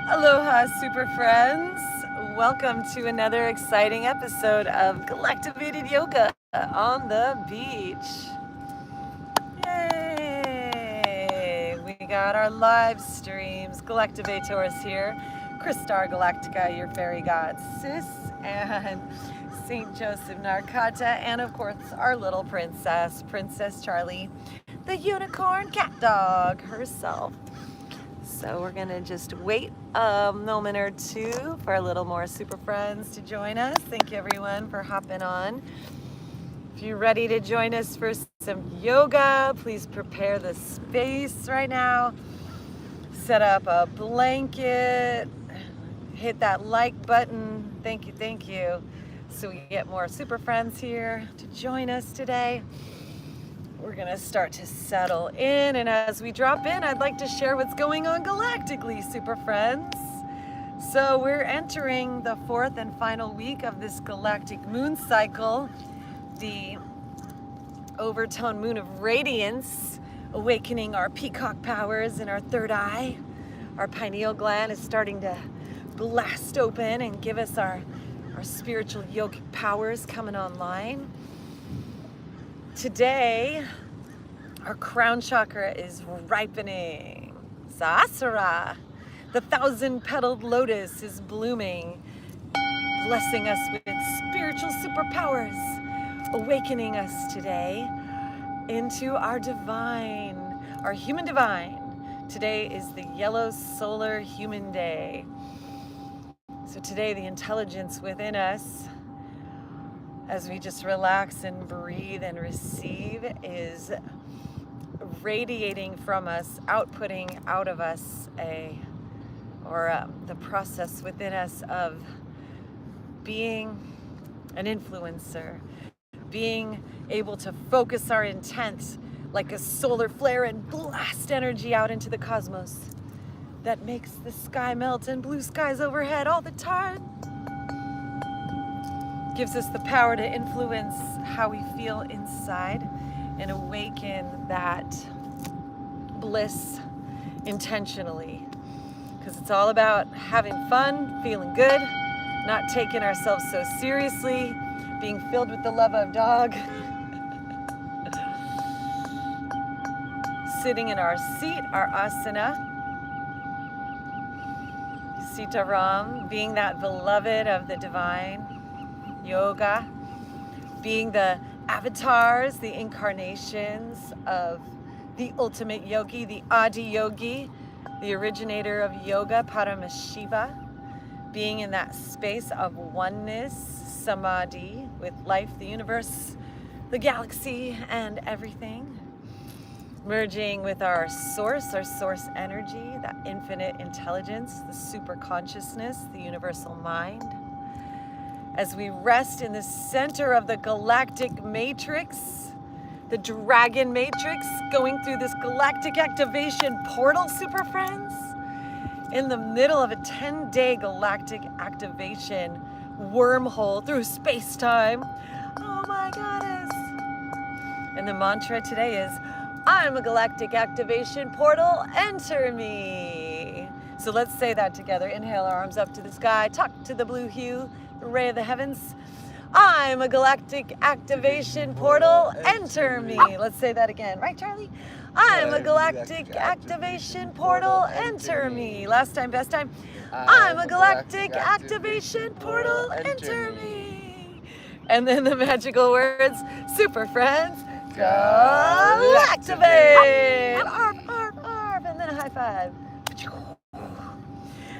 Aloha, super friends. Welcome to another exciting episode of Galactivated Yoga on the beach. Yay! We got our live streams, Galactivators here, Christar Galactica, your fairy goddess, and St. Joseph Narkata, and of course our little princess, Princess Charlie, the unicorn cat dog herself. So we're gonna just wait a moment or two for a little more super friends to join us. Thank you everyone for hopping on. If you're ready to join us for some yoga, please prepare the space right now. Set up a blanket, hit that like button. Thank you. So we get more super friends here to join us today. We're gonna start to settle in, and as we drop in, I'd like to share what's going on galactically, super friends. So we're entering the fourth and final week of this galactic moon cycle, the overtone moon of radiance, awakening our peacock powers in our third eye. Our pineal gland is starting to blast open and give us our spiritual yogic powers coming online. Today, our crown chakra is ripening. Sahasrara, the 1,000-petaled lotus is blooming, blessing us with spiritual superpowers, awakening us today into our divine, our human divine. Today is the yellow solar human day. So today, the intelligence within us, as we just relax and breathe and receive, is radiating from us, outputting out of us the process within us of being an influencer, being able to focus our intent like a solar flare and blast energy out into the cosmos that makes the sky melt and blue skies overhead all the time. Gives us the power to influence how we feel inside and awaken that bliss intentionally. Because it's all about having fun, feeling good, not taking ourselves so seriously, being filled with the love of dog. Sitting in our seat, our asana. Sitaram, being that beloved of the divine. Yoga, being the avatars, the incarnations of the ultimate yogi, the Adi Yogi, the originator of yoga, Paramashiva, being in that space of oneness, samadhi, with life, the universe, the galaxy, and everything. Merging with our source energy, that infinite intelligence, the super consciousness, the universal mind. As we rest in the center of the galactic matrix, the dragon matrix, going through this galactic activation portal, super friends, in the middle of a 10-day galactic activation wormhole through space-time. Oh my goddess. And the mantra today is, I'm a galactic activation portal, enter me. So let's say that together. Inhale, our arms up to the sky, talk to the blue hue, ray of the heavens. I'm a galactic activation portal, enter me. Let's say that again. Right, Charlie? I'm a galactic activation portal, enter me. Last time, best time. I'm a galactic activation portal, enter me. And then the magical words, super friends, Galactivate! Arf, arf, arf, and then a high five.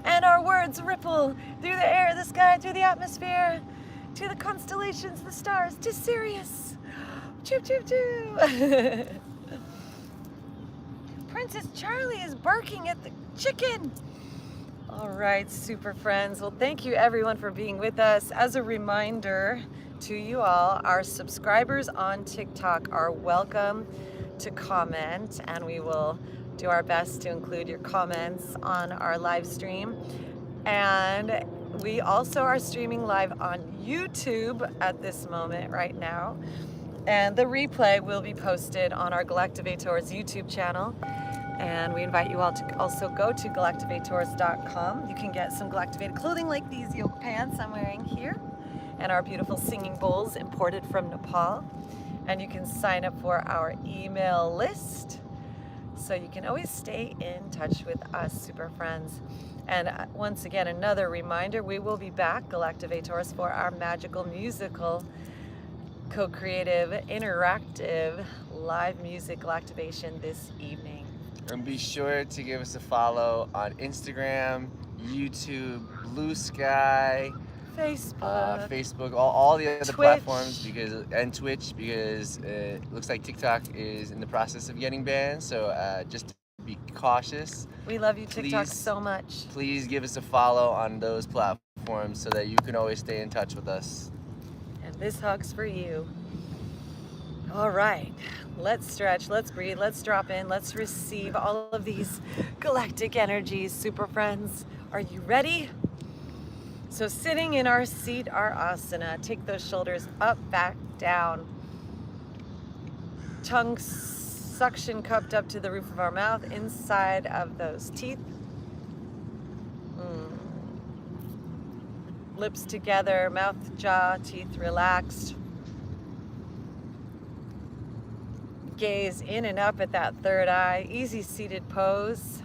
And our words ripple through the air, the sky, through the atmosphere, to the constellations, the stars, to Sirius. Choo, choo, choo. Princess Charlie is barking at the chicken. All right, super friends. Well, thank you everyone for being with us. As a reminder to you all, our subscribers on TikTok are welcome to comment, and we will do our best to include your comments on our live stream. And we also are streaming live on YouTube at this moment right now. And the replay will be posted on our Galactivators YouTube channel. And we invite you all to also go to Galactivators.com. You can get some Galactivated clothing like these yoga pants I'm wearing here, and our beautiful singing bowls imported from Nepal. And you can sign up for our email list, so you can always stay in touch with us, super friends. And once again, another reminder, we will be back, Galactivators, for our magical musical co-creative interactive live music Galactivation this evening. And be sure to give us a follow on Instagram, YouTube, Blue Sky, Facebook, all the other Twitch. platforms, and Twitch, because it looks like TikTok is in the process of getting banned. So just be cautious. We love you, TikTok, so much. Please give us a follow on those platforms so that you can always stay in touch with us. And this hug's for you. All right, let's stretch, let's breathe, let's drop in, let's receive all of these galactic energies, super friends. Are you ready? So sitting in our seat, our asana, take those shoulders up, back, down. Tongue suction cupped up to the roof of our mouth, inside of those teeth. Lips together, mouth, jaw, teeth relaxed. Gaze in and up at that third eye. Easy seated pose.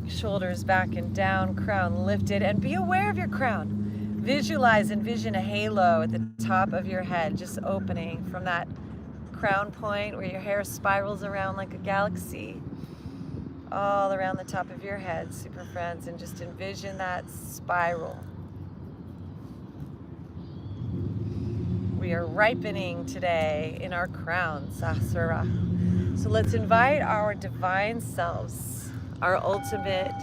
Shoulders back and down, crown lifted, and be aware of your crown. Envision a halo at the top of your head, just opening from that crown point where your hair spirals around like a galaxy, all around the top of your head, super friends, and just envision that spiral. We are ripening today in our crown, Sahasrara. So let's invite our divine selves, our ultimate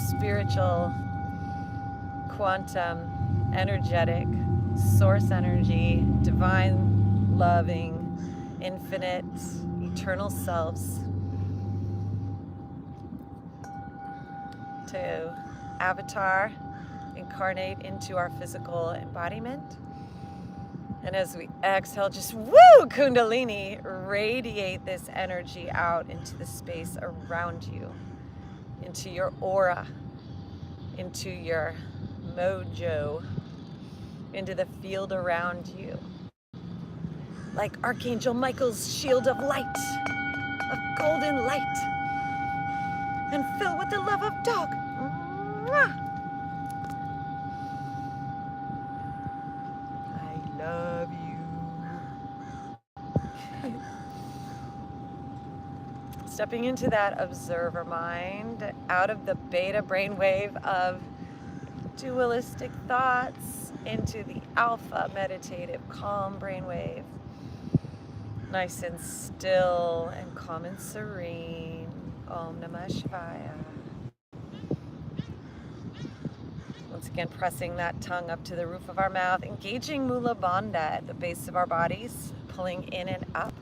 spiritual, quantum, energetic, source energy, divine, loving, infinite, eternal selves to avatar, incarnate into our physical embodiment. And as we exhale, just woo, Kundalini, radiate this energy out into the space around you, into your aura, into your mojo, into the field around you. Like Archangel Michael's shield of light, of golden light, and fill with the love of dog. Mwah. Love you. Stepping into that observer mind, out of the beta brainwave of dualistic thoughts into the alpha meditative calm brainwave. Nice and still and calm and serene. Om Namah Shivaya. Once again, pressing that tongue up to the roof of our mouth, engaging Mula Bandha at the base of our bodies, pulling in and up.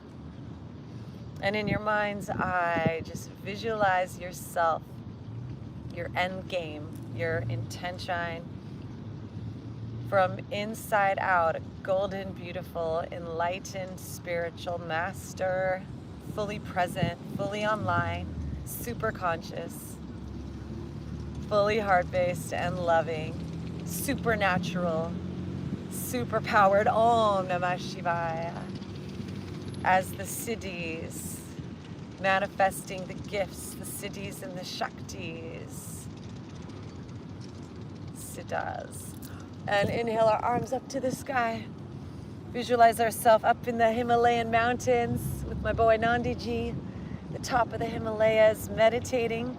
And in your mind's eye, just visualize yourself, your end game, your intention. From inside out, a golden, beautiful, enlightened, spiritual master, fully present, fully online, super conscious, fully heart-based and loving, supernatural, super-powered, Om Namah Shivaya, as the Siddhis, manifesting the gifts, the Siddhis and the Shaktis, Siddhas. And inhale our arms up to the sky. Visualize ourselves up in the Himalayan mountains with my boy Nandiji, the top of the Himalayas, meditating.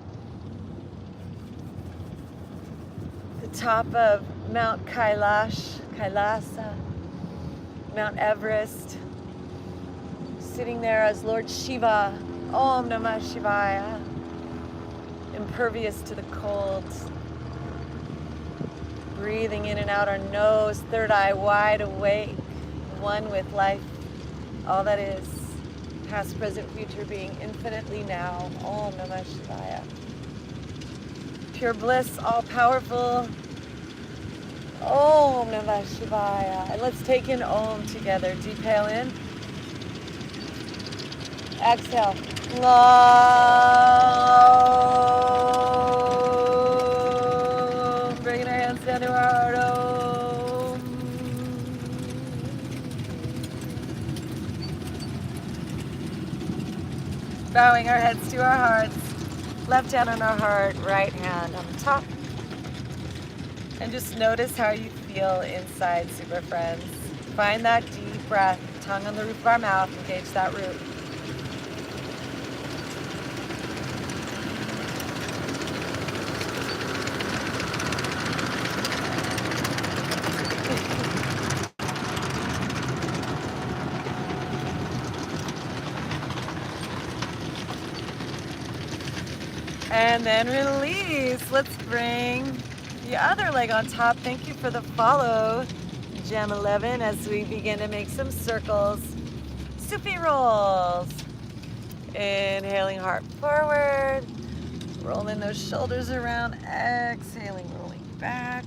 Top of Mount Kailasa, Mount Everest, sitting there as Lord Shiva, Om Namah Shivaya, impervious to the cold, breathing in and out our nose, third eye wide awake, one with life, all that is, past, present, future, being infinitely now, Om Namah Shivaya. Pure bliss, all powerful, Om Namah Shivaya. And let's take in Om together. Deep hail in. Exhale. Om. Bringing our hands down to our heart. Om. Bowing our heads to our hearts. Left hand on our heart, right hand on the top. And just notice how you feel inside, super friends. Find that deep breath, tongue on the roof of our mouth, engage that root. And then release. Let's bring the other leg on top. Thank you for the follow, Gem 11, as we begin to make some circles. Sufi rolls. Inhaling, heart forward. Rolling those shoulders around. Exhaling, rolling back.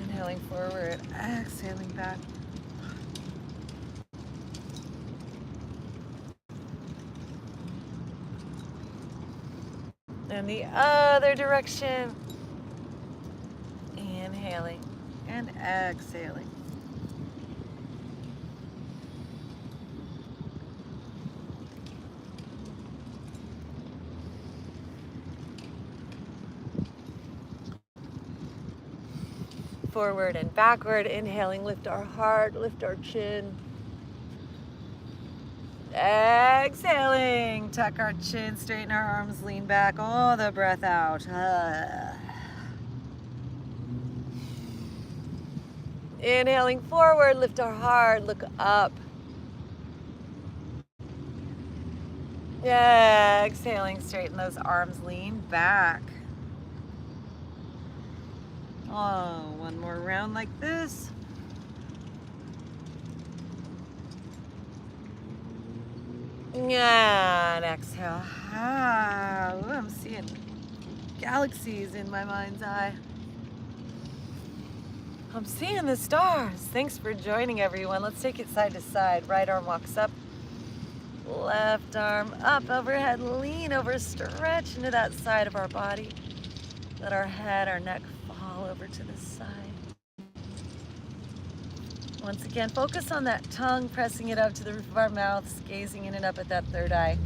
Inhaling forward. Exhaling back. And the other direction. Inhaling and exhaling. Forward and backward. Inhaling, lift our heart, lift our chin. Exhaling, tuck our chin, straighten our arms, lean back, all the breath out. Inhaling forward, lift our heart, look up. Yeah, exhaling, straighten those arms, lean back. Oh, one more round like this. Yeah, and exhale. Ooh, I'm seeing galaxies in my mind's eye. I'm seeing the stars. Thanks for joining, everyone. Let's take it side to side. Right arm walks up. Left arm up, overhead, lean over, stretch into that side of our body. Let our head, our neck fall over to the side. Once again, focus on that tongue, pressing it up to the roof of our mouths, gazing in and up at that third eye.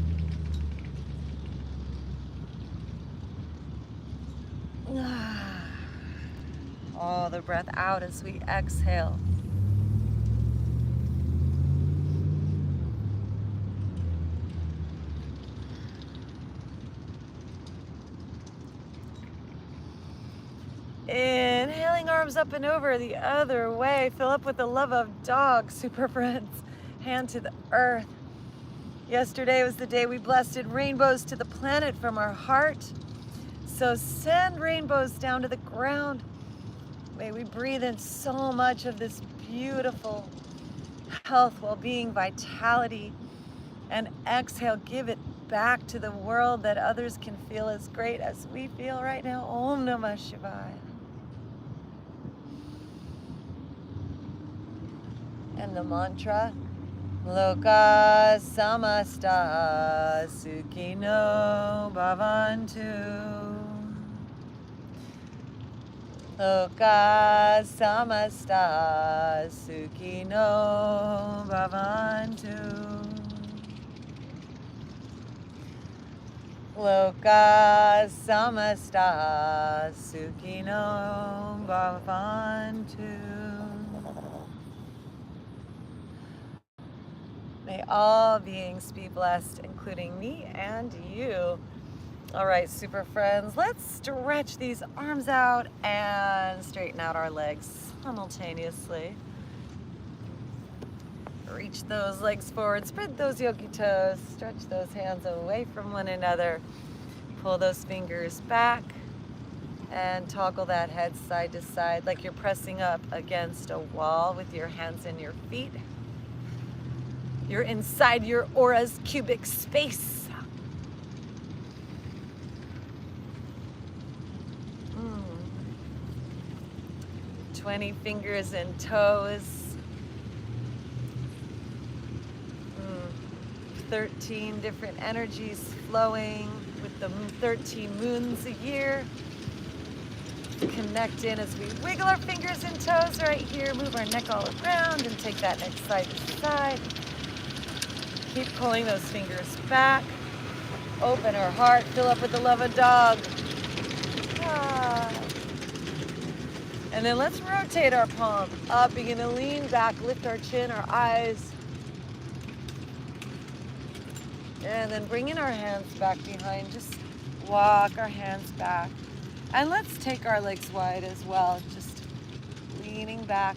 All the breath out as we exhale. Inhaling, arms up and over the other way. Fill up with the love of dog, super friends. Hand to the earth. Yesterday was the day we blessed rainbows to the planet from our heart. So send rainbows down to the ground. May we breathe in so much of this beautiful health, well-being, vitality, and exhale, give it back to the world that others can feel as great as we feel right now. Om Namah Shivaya. And the mantra, Loka Samasta Sukhino Bhavantu. Loka Samasta Sukhino Bhavantu. Loka Samasta Sukhino Bhavantu. May all beings be blessed, including me and you. All right, super friends, let's stretch these arms out and straighten out our legs simultaneously. Reach those legs forward, spread those yogi toes, stretch those hands away from one another. Pull those fingers back and toggle that head side to side like you're pressing up against a wall with your hands and your feet. You're inside your aura's cubic space. 20 fingers and toes. 13 different energies flowing with the 13 moons a year. Connect in as we wiggle our fingers and toes right here, move our neck all around and take that neck side to side. Keep pulling those fingers back. Open our heart, fill up with the love of dog. Ah. And then let's rotate our palm up, begin to lean back, lift our chin, our eyes. And then bringing our hands back behind, just walk our hands back. And let's take our legs wide as well, just leaning back.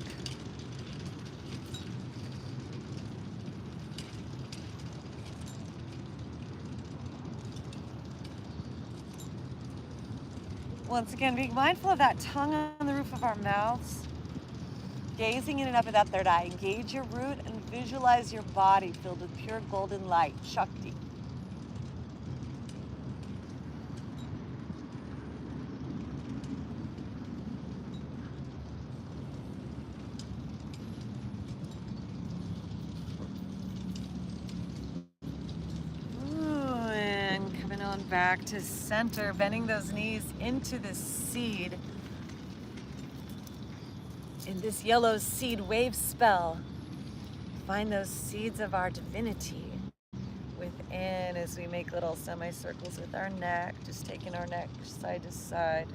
Once again, being mindful of that tongue on the roof of our mouths, gazing in and up at that third eye. Engage your root and visualize your body filled with pure golden light, Shakti. Back to center, bending those knees into the seed. In this yellow seed wave spell, find those seeds of our divinity within as we make little semicircles with our neck, just taking our neck side to side.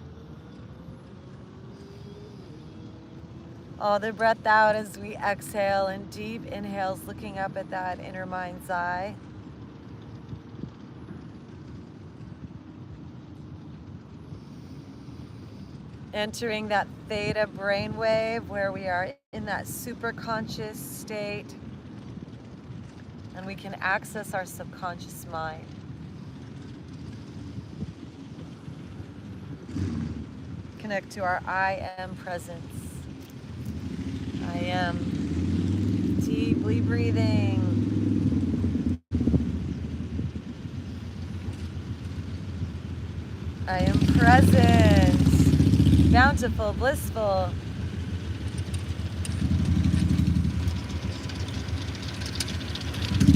All the breath out as we exhale, and deep inhales looking up at that inner mind's eye. Entering that theta brainwave where we are in that super conscious state and we can access our subconscious mind. Connect to our I am presence. I am. Deeply breathing. I am present. Bountiful, blissful.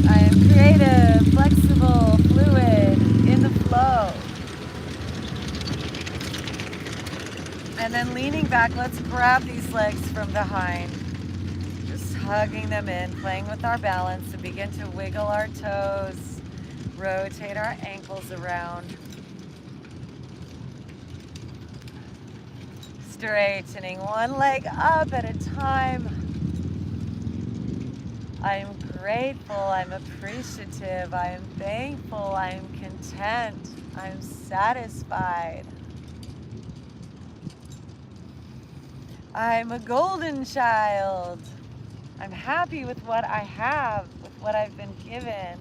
I am creative, flexible, fluid, in the flow. And then leaning back, let's grab these legs from behind. Just hugging them in, playing with our balance, and begin to wiggle our toes, rotate our ankles around. Straightening one leg up at a time. I am grateful, I'm appreciative, I am thankful, I am content, I am satisfied. I'm a golden child. I'm happy with what I have, with what I've been given.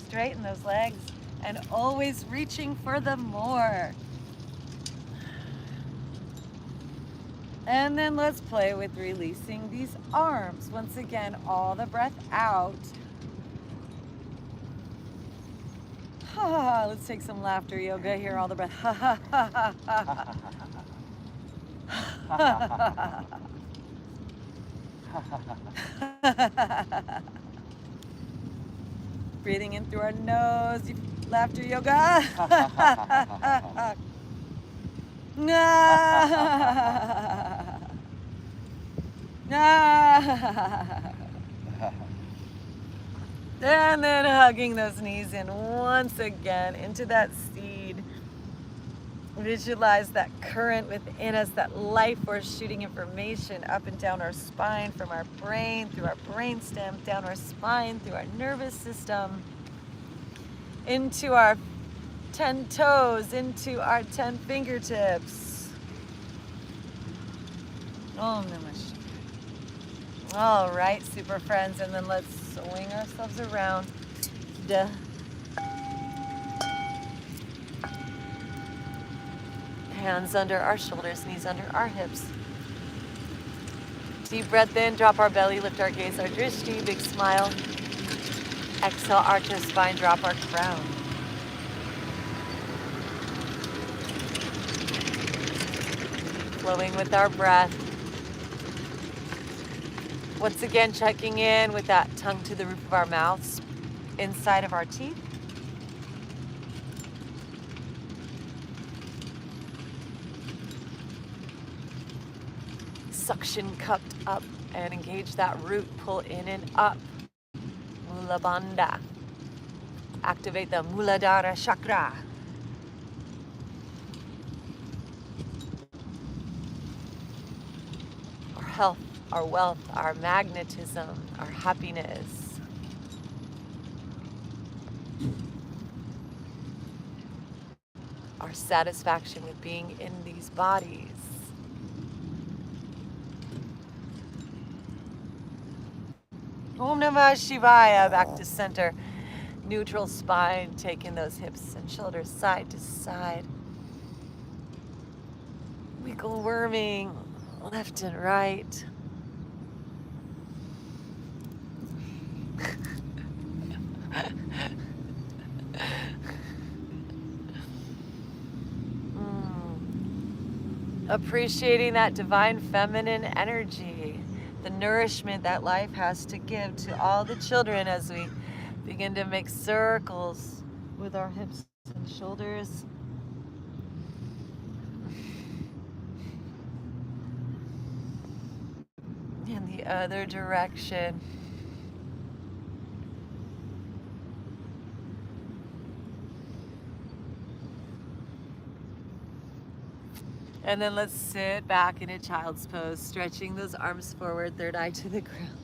Straighten those legs and always reaching for the more. And then let's play with releasing these arms. Once again, all the breath out. Let's take some laughter yoga here. All the breath. Breathing in through our nose. Laughter yoga. And then hugging those knees in once again into that seed. Visualize that current within us, that life force shooting information up and down our spine, from our brain, through our brainstem, down our spine, through our nervous system, into our 10 toes, into our 10 fingertips. Om Namah Shivaya. All right, super friends, and then let's swing ourselves around. Duh. Hands under our shoulders, knees under our hips. Deep breath in, drop our belly, lift our gaze, our drishti, big smile. Exhale, arch our spine, drop our crown. Flowing with our breath. Once again, checking in with that tongue to the roof of our mouths. inside of our teeth. Suction cupped up and engage that root, pull in and up. Mula Bandha. Activate the Muladhara chakra. Our health, our wealth, our magnetism, our happiness. Our satisfaction with being in these bodies. Om Namah Shivaya, back to center. Neutral spine, taking those hips and shoulders side to side. Wiggle worming left and right. Appreciating that divine feminine energy, the nourishment that life has to give to all the children as we begin to make circles with our hips and shoulders. In the other direction. And then let's sit back in a child's pose, stretching those arms forward, third eye to the ground.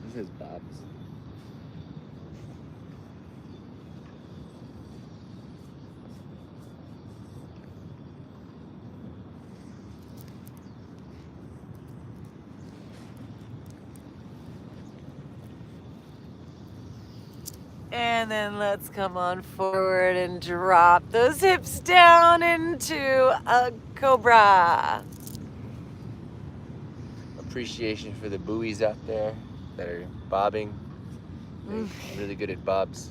This is Bob's. And then let's come on forward and drop those hips down into a cobra. Appreciation for the buoys out there that are bobbing. They're really good at bobs.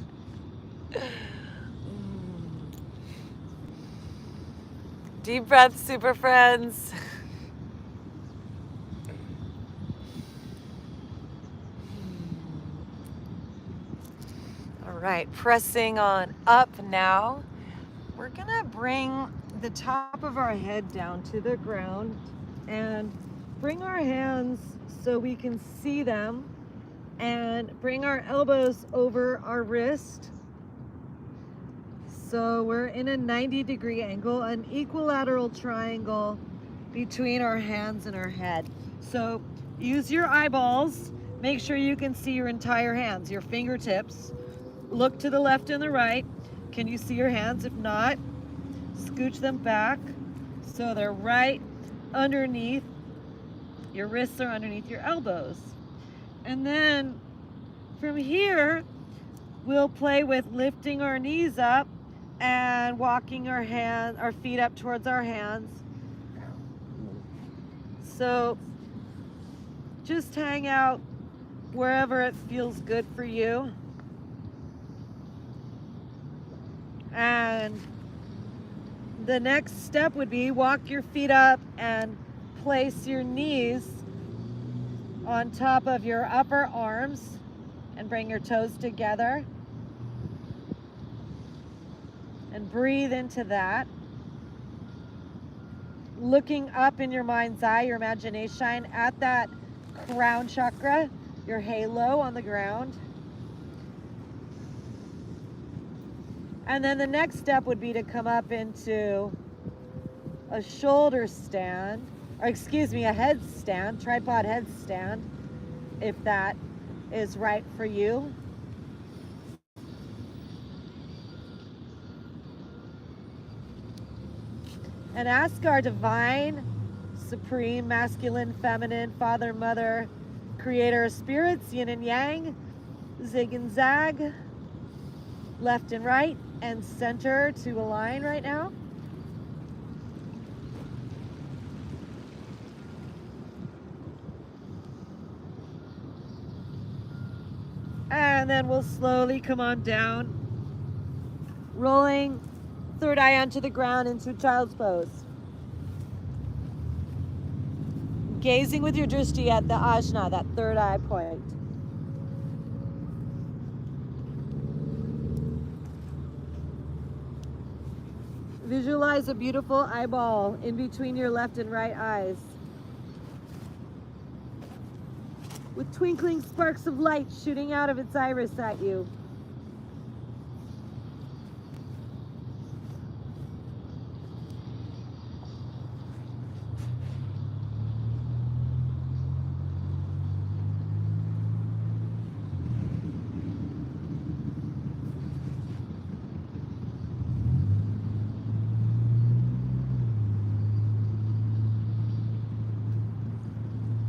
Deep breath, super friends. All right, pressing on up now. We're gonna bring the top of our head down to the ground and bring our hands so we can see them, and bring our elbows over our wrist. So we're in a 90-degree angle, an equilateral triangle between our hands and our head. So use your eyeballs. Make sure you can see your entire hands, your fingertips. Look to the left and the right. Can you see your hands? If not, scooch them back so they're right underneath. Your wrists are underneath your elbows. And then from here, we'll play with lifting our knees up and walking our feet up towards our hands. So just hang out wherever it feels good for you. And the next step would be walk your feet up and place your knees on top of your upper arms and bring your toes together. And breathe into that. Looking up in your mind's eye, your imagination, at that crown chakra, your halo on the ground. And then the next step would be to come up into a shoulder stand, or excuse me, a headstand, tripod headstand, if that is right for you. And ask our divine, supreme, masculine, feminine, father, mother, creator, spirits, yin and yang, zig and zag, left and right, and center to align right now. And then we'll slowly come on down, rolling third eye onto the ground into child's pose. Gazing with your drishti at the ajna, that third eye point. Visualize a beautiful eyeball in between your left and right eyes, with twinkling sparks of light shooting out of its iris at you.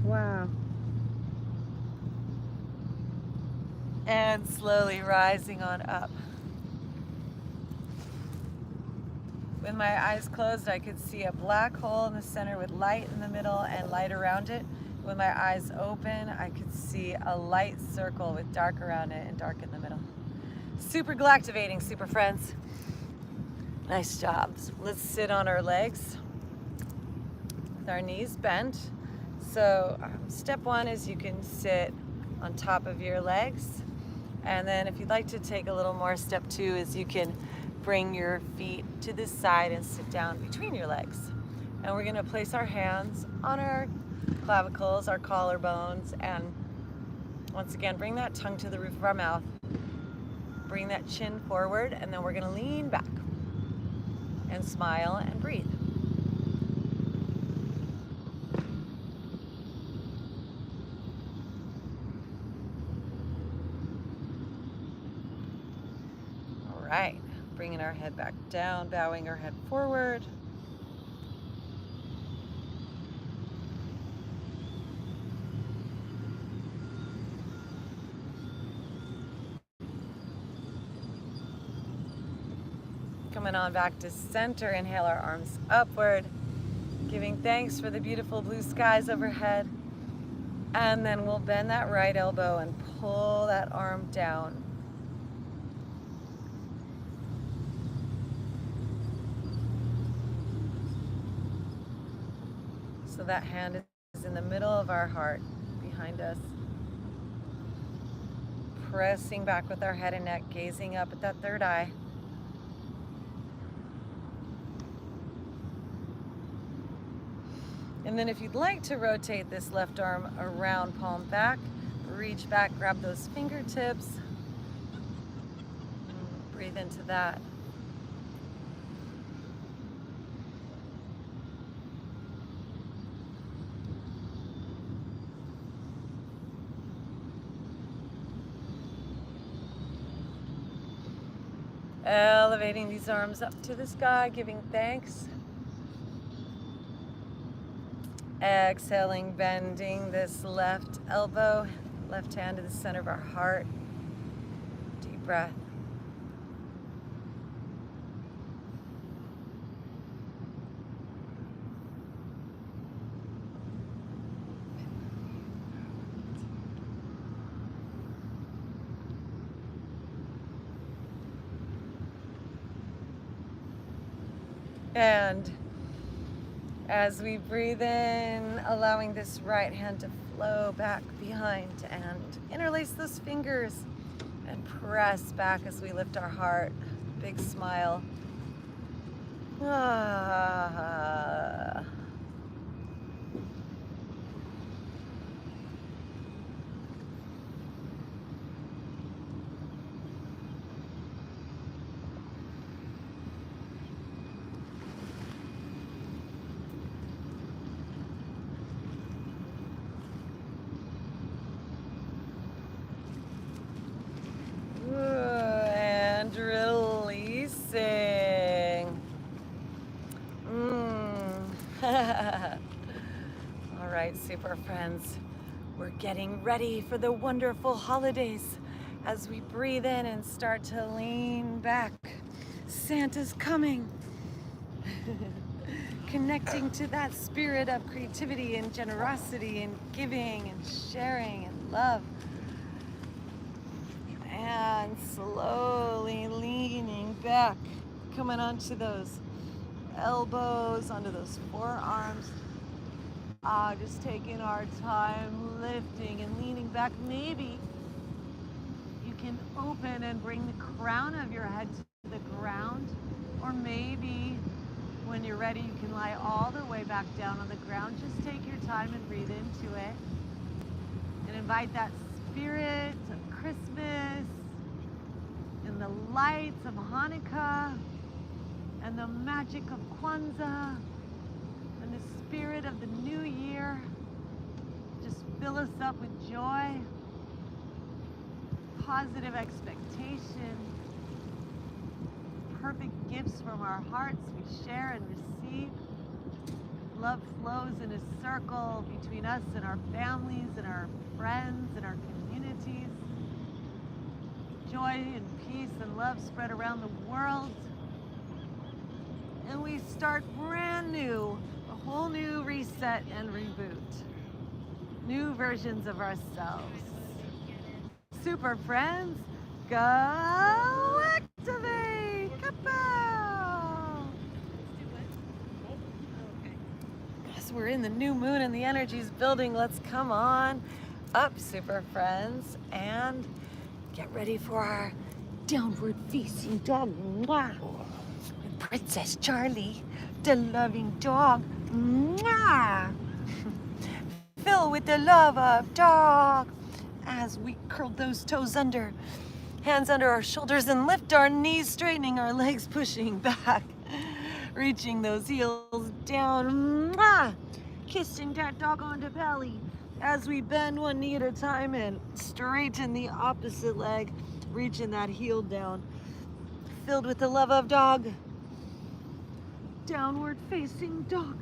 Wow. And slowly rising on up. With my eyes closed, I could see a black hole in the center with light in the middle and light around it. With my eyes open, I could see a light circle with dark around it and dark in the middle. Super galactivating, super friends. Nice job. Let's sit on our legs with our knees bent. So step one is you can sit on top of your legs. And then if you'd like to take a little more, step two is you can bring your feet to the side and sit down between your legs. And we're gonna place our hands on our clavicles, our collarbones, and once again, bring that tongue to the roof of our mouth. Bring that chin forward, and then we're gonna lean back and smile and breathe. All right, bringing our head back down, bowing our head forward. Coming on back to center, inhale our arms upward, giving thanks for the beautiful blue skies overhead. And then we'll bend that right elbow and pull that arm down. So that hand is in the middle of our heart, behind us. Pressing back with our head and neck, gazing up at that third eye. And then if you'd like to rotate this left arm around, palm back, reach back, grab those fingertips, breathe into that. Elevating these arms up to the sky, giving thanks. Exhaling, bending this left elbow, left hand to the center of our heart. Deep breath. And as we breathe in, allowing this right hand to flow back behind and interlace those fingers and press back as we lift our heart. Big smile. Ah. And releasing. All right, super friends. We're getting ready for the wonderful holidays as we breathe in and start to lean back. Santa's coming. Connecting to that spirit of creativity and generosity and giving and sharing and love. And slowly leaning back, coming onto those elbows, onto those forearms. Just taking our time, lifting and leaning back. Maybe you can open and bring the crown of your head to the ground, or maybe when you're ready, you can lie all the way back down on the ground. Just take your time and breathe into it. And invite that spirit of Christmas and the lights of Hanukkah and the magic of Kwanzaa and the spirit of the new year. Just fill us up with joy, positive expectation, perfect gifts from our hearts we share and receive. Love flows in a circle between us and our families and our friends and our communities. Joy and peace and love spread around the world. And we start brand new, a whole new reset and reboot. New versions of ourselves. Super friends, Galactivate! Kapow! Yes, we're in the new moon and the energy's building. Let's come on up, super friends, and get ready for our downward facing dog. Mwah. With Princess Charlie, the loving dog. Mwah. Fill with the love of dog. As we curl those toes under, hands under our shoulders, and lift our knees, straightening our legs, pushing back, reaching those heels down. Mwah! Kissing that dog on the belly as we bend one knee at a time and straighten the opposite leg, reaching that heel down. Filled with the love of dog. Downward facing dog.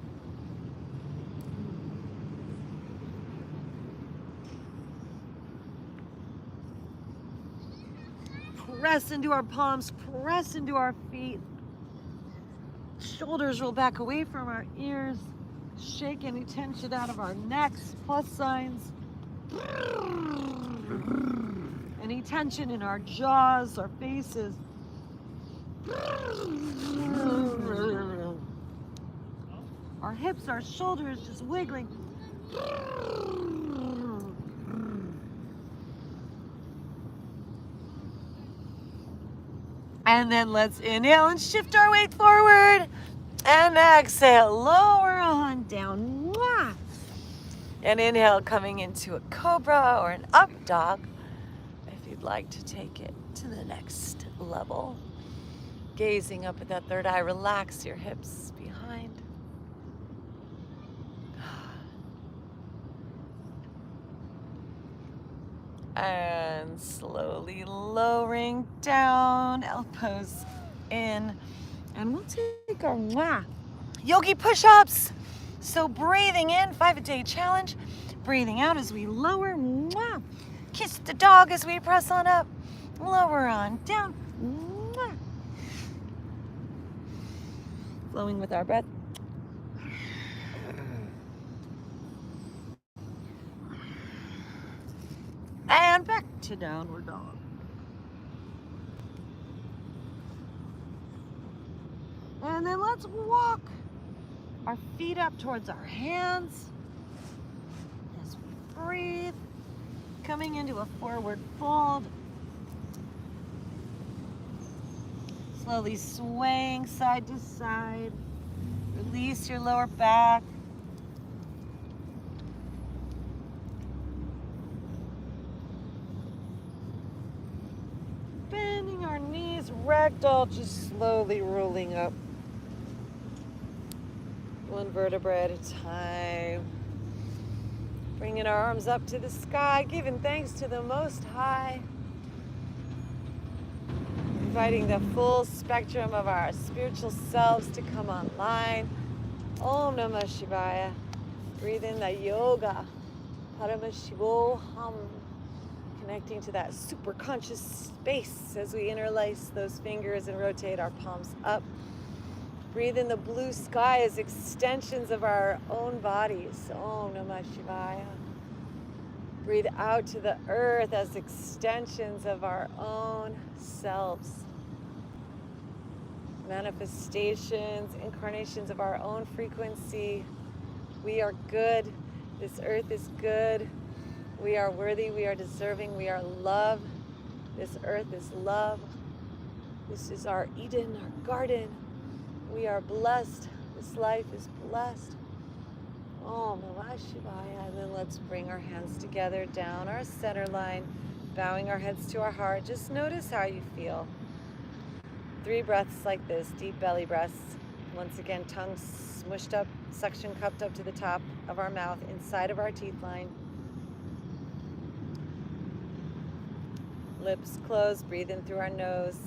Press into our palms, press into our feet. Shoulders roll back away from our ears. Shake any tension out of our necks, plus signs. Any tension in our jaws, our faces. Our hips, our shoulders just wiggling. And then let's inhale and shift our weight forward. And exhale, lower on down. Mwah. And inhale, coming into a cobra or an up dog, if you'd like to take it to the next level. Gazing up at that third eye, relax your hips behind. And slowly lowering down, elbows in. And we'll take our mwah, yogi push-ups. So breathing in, 5-a-day challenge. Breathing out as we lower, mwah. Kiss the dog as we press on up. Lower on down, mwah. Flowing with our breath. And back to downward dog. And then let's walk our feet up towards our hands as we breathe, coming into a forward fold. Slowly swaying side to side. Release your lower back. Bending our knees, ragdoll, just slowly rolling up. One vertebra at a time. Bringing our arms up to the sky, giving thanks to the Most High. Inviting the full spectrum of our spiritual selves to come online. Om Namah Shivaya. Breathe in the yoga. Paramashivoham. Connecting to that super conscious space as we interlace those fingers and rotate our palms up. Breathe in the blue sky as extensions of our own bodies. Om Namah Shivaya. Breathe out to the earth as extensions of our own selves. Manifestations, incarnations of our own frequency, We are good. This earth is good. We are worthy. We are deserving. We are love. This earth is love. This is our Eden, our garden. We are blessed. This life is blessed. Om Namah Shivaya. And then let's bring our hands together down our center line, bowing our heads to our heart. Just notice how you feel. 3 breaths like this, deep belly breaths. Once again, tongue smushed up, suction cupped up to the top of our mouth, inside of our teeth line. Lips closed, breathe in through our nose.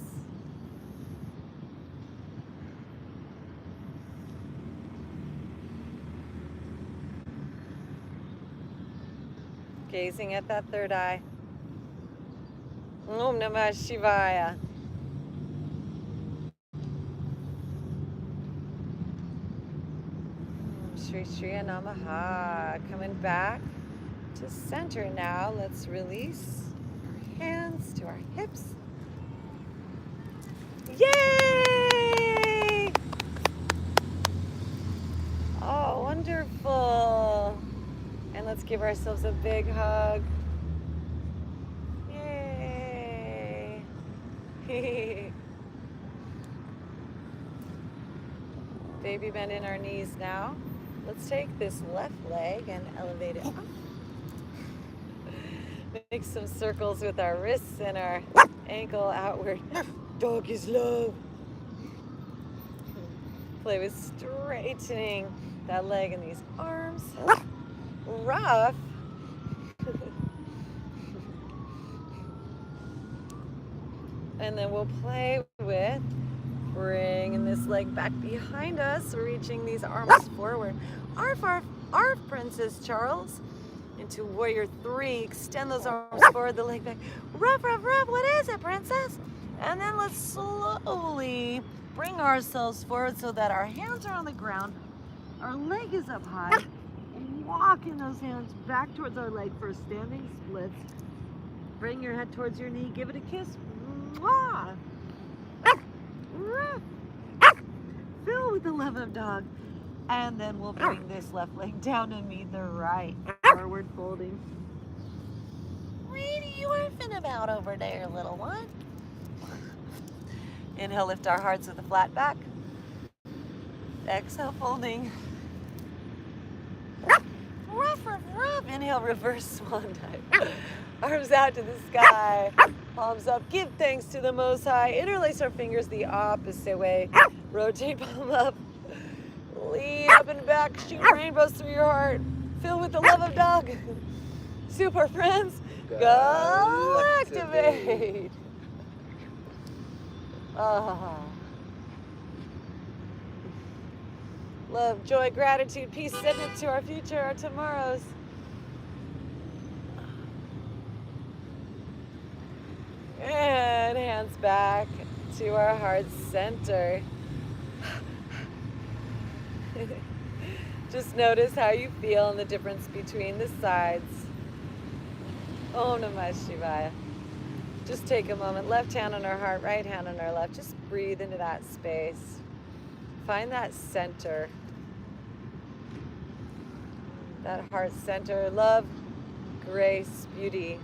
Gazing at that third eye. Om Namah Shivaya. Shri Shri Namaha. Coming back to center now. Let's release our hands to our hips. Yay! Oh, wonderful. And let's give ourselves a big hug. Yay! Baby bend in our knees now. Let's take this left leg and elevate it up. Make some circles with our wrists and our ankle outward. Dog is love. Play with straightening that leg and these arms. Rough. And then we'll play with bringing this leg back behind us, reaching these arms forward. Arf, arf, arf, Princess Charles. Into Warrior 3. Extend those arms forward, the leg back. Ruff, ruff, ruff. What is it, Princess? And then let's slowly bring ourselves forward so that our hands are on the ground. Our leg is up high. Walking those hands back towards our leg for standing splits. Bring your head towards your knee. Give it a kiss. Mwah! Fill with the love of dog. And then we'll bring this left leg down and meet the right. Forward folding. What are you orphan about over there, little one? Inhale, lift our hearts with a flat back. Exhale, folding. Ruff, ruff, ruff. Inhale, reverse swan dive. Arms out to the sky. Palms up. Give thanks to the Most High. Interlace our fingers the opposite way. Rotate palm up. Lean up and back. Shoot rainbows through your heart. Fill with the love of dog. Super friends. Galactivate. Love, joy, gratitude, peace, send it to our future, our tomorrows. And hands back to our heart center. Just notice how you feel and the difference between the sides. Om Namah Shivaya. Just take a moment. Left hand on our heart, right hand on our left. Just breathe into that space. Find that center. That heart center. Love, grace, beauty,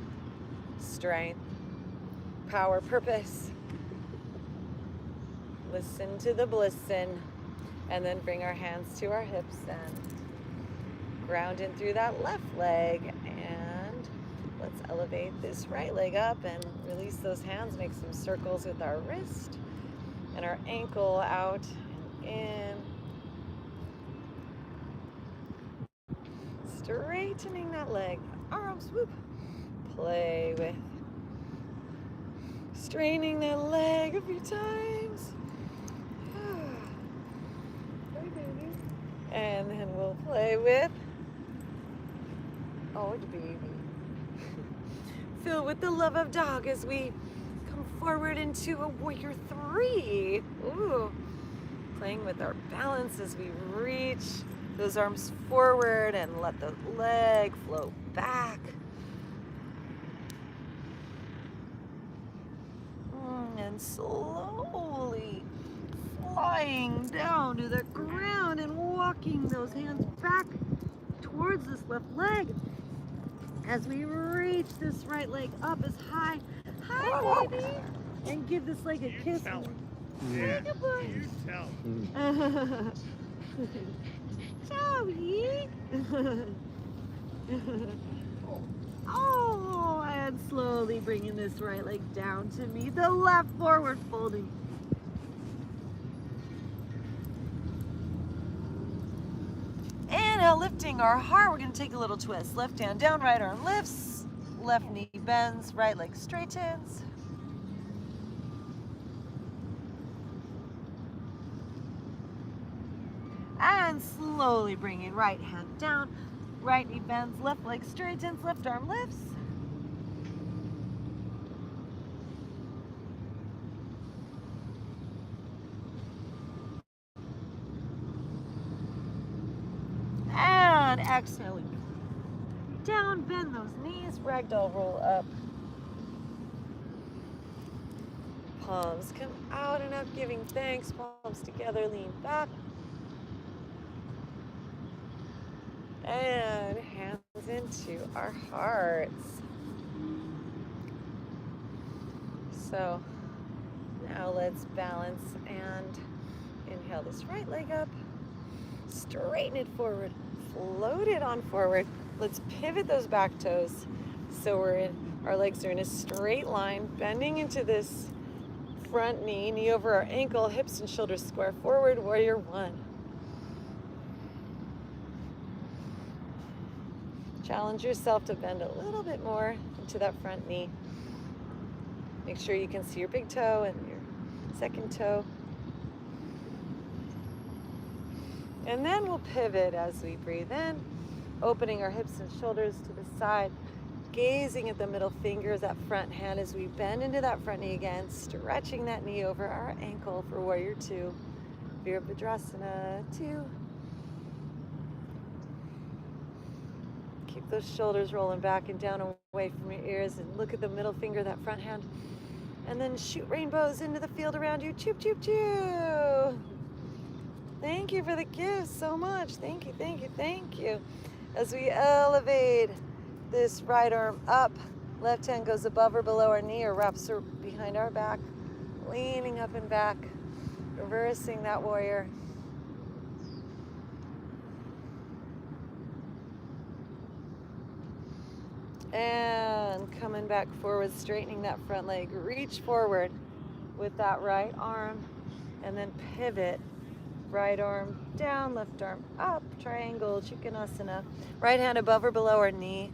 strength, power, purpose. Listen to the blissin'. And then bring our hands to our hips and ground in through that left leg. And let's elevate this right leg up and release those hands. Make some circles with our wrist and our ankle out and in. Straightening that leg. Arms, whoop. Play with. Straining that leg a few times. And then we'll play with, oh, baby. Fill with the love of dog as we come forward into a Warrior 3. Ooh. Playing with our balance as we reach those arms forward and let the leg float back. And slowly flying down to the ground and walking those hands back towards this left leg as we reach this right leg up as high. Hi, baby. And give this leg a kiss. Yeah. Good boy. You tell. Joey. Oh, and slowly bringing this right leg down to me. The left forward folding. Inhale, lifting our heart. We're going to take a little twist. Left hand down, right arm lifts. Left knee bends, right leg straightens. And slowly bringing right hand down, right knee bends, left leg straightens, left arm lifts. And exhaling. Down, bend those knees, ragdoll roll up. Palms come out and up, giving thanks. Palms together, lean back. And hands into our hearts. So now let's balance and inhale this right leg up. Straighten it forward. Float it on forward. Let's pivot those back toes. So our legs are in a straight line, bending into this front knee, knee over our ankle, hips and shoulders square forward, warrior one. Challenge yourself to bend a little bit more into that front knee. Make sure you can see your big toe and your second toe. And then we'll pivot as we breathe in, opening our hips and shoulders to the side, gazing at the middle fingers, that front hand as we bend into that front knee again, stretching that knee over our ankle for warrior two, Virabhadrasana 2. Keep those shoulders rolling back and down away from your ears and look at the middle finger, that front hand. And then shoot rainbows into the field around you. Choo, choo, choo. Thank you for the gifts so much. Thank you, thank you, thank you. As we elevate this right arm up, left hand goes above or below our knee or wraps her behind our back, leaning up and back, reversing that warrior. And coming back forward, straightening that front leg. Reach forward with that right arm and then pivot. Right arm down, left arm up, triangle, Trikonasana. Right hand above or below our knee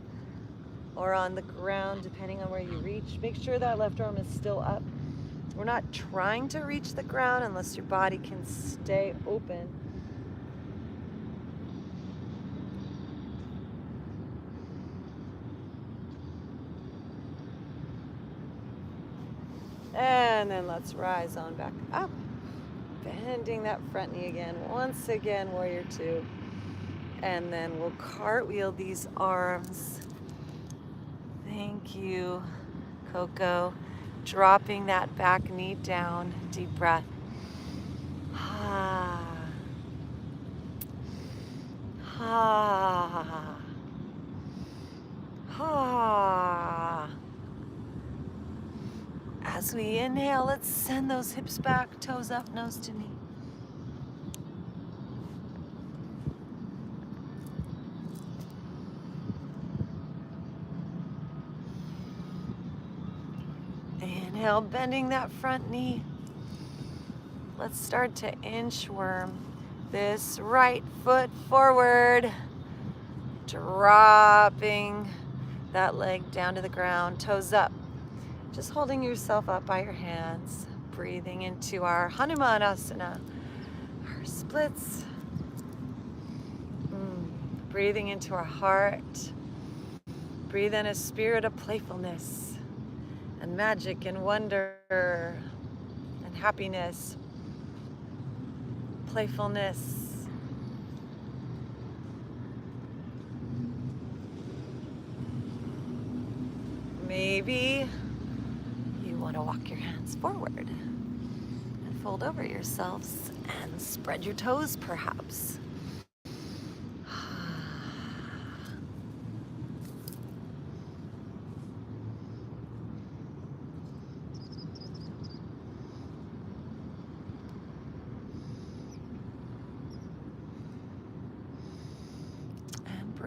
or on the ground, depending on where you reach. Make sure that left arm is still up. We're not trying to reach the ground unless your body can stay open. And then let's rise on back up. Bending that front knee again. Once again, warrior two. And then we'll cartwheel these arms. Thank you, Coco. Dropping that back knee down. Deep breath. Ah. Ah. Ah. As we inhale, let's send those hips back, toes up, nose to knee. Inhale, bending that front knee. Let's start to inchworm this right foot forward, dropping that leg down to the ground, toes up. Just holding yourself up by your hands, breathing into our Hanumanasana, our splits, breathing into our heart. Breathe in a spirit of playfulness and magic and wonder and happiness, playfulness. Maybe want to walk your hands forward and fold over yourselves and spread your toes perhaps.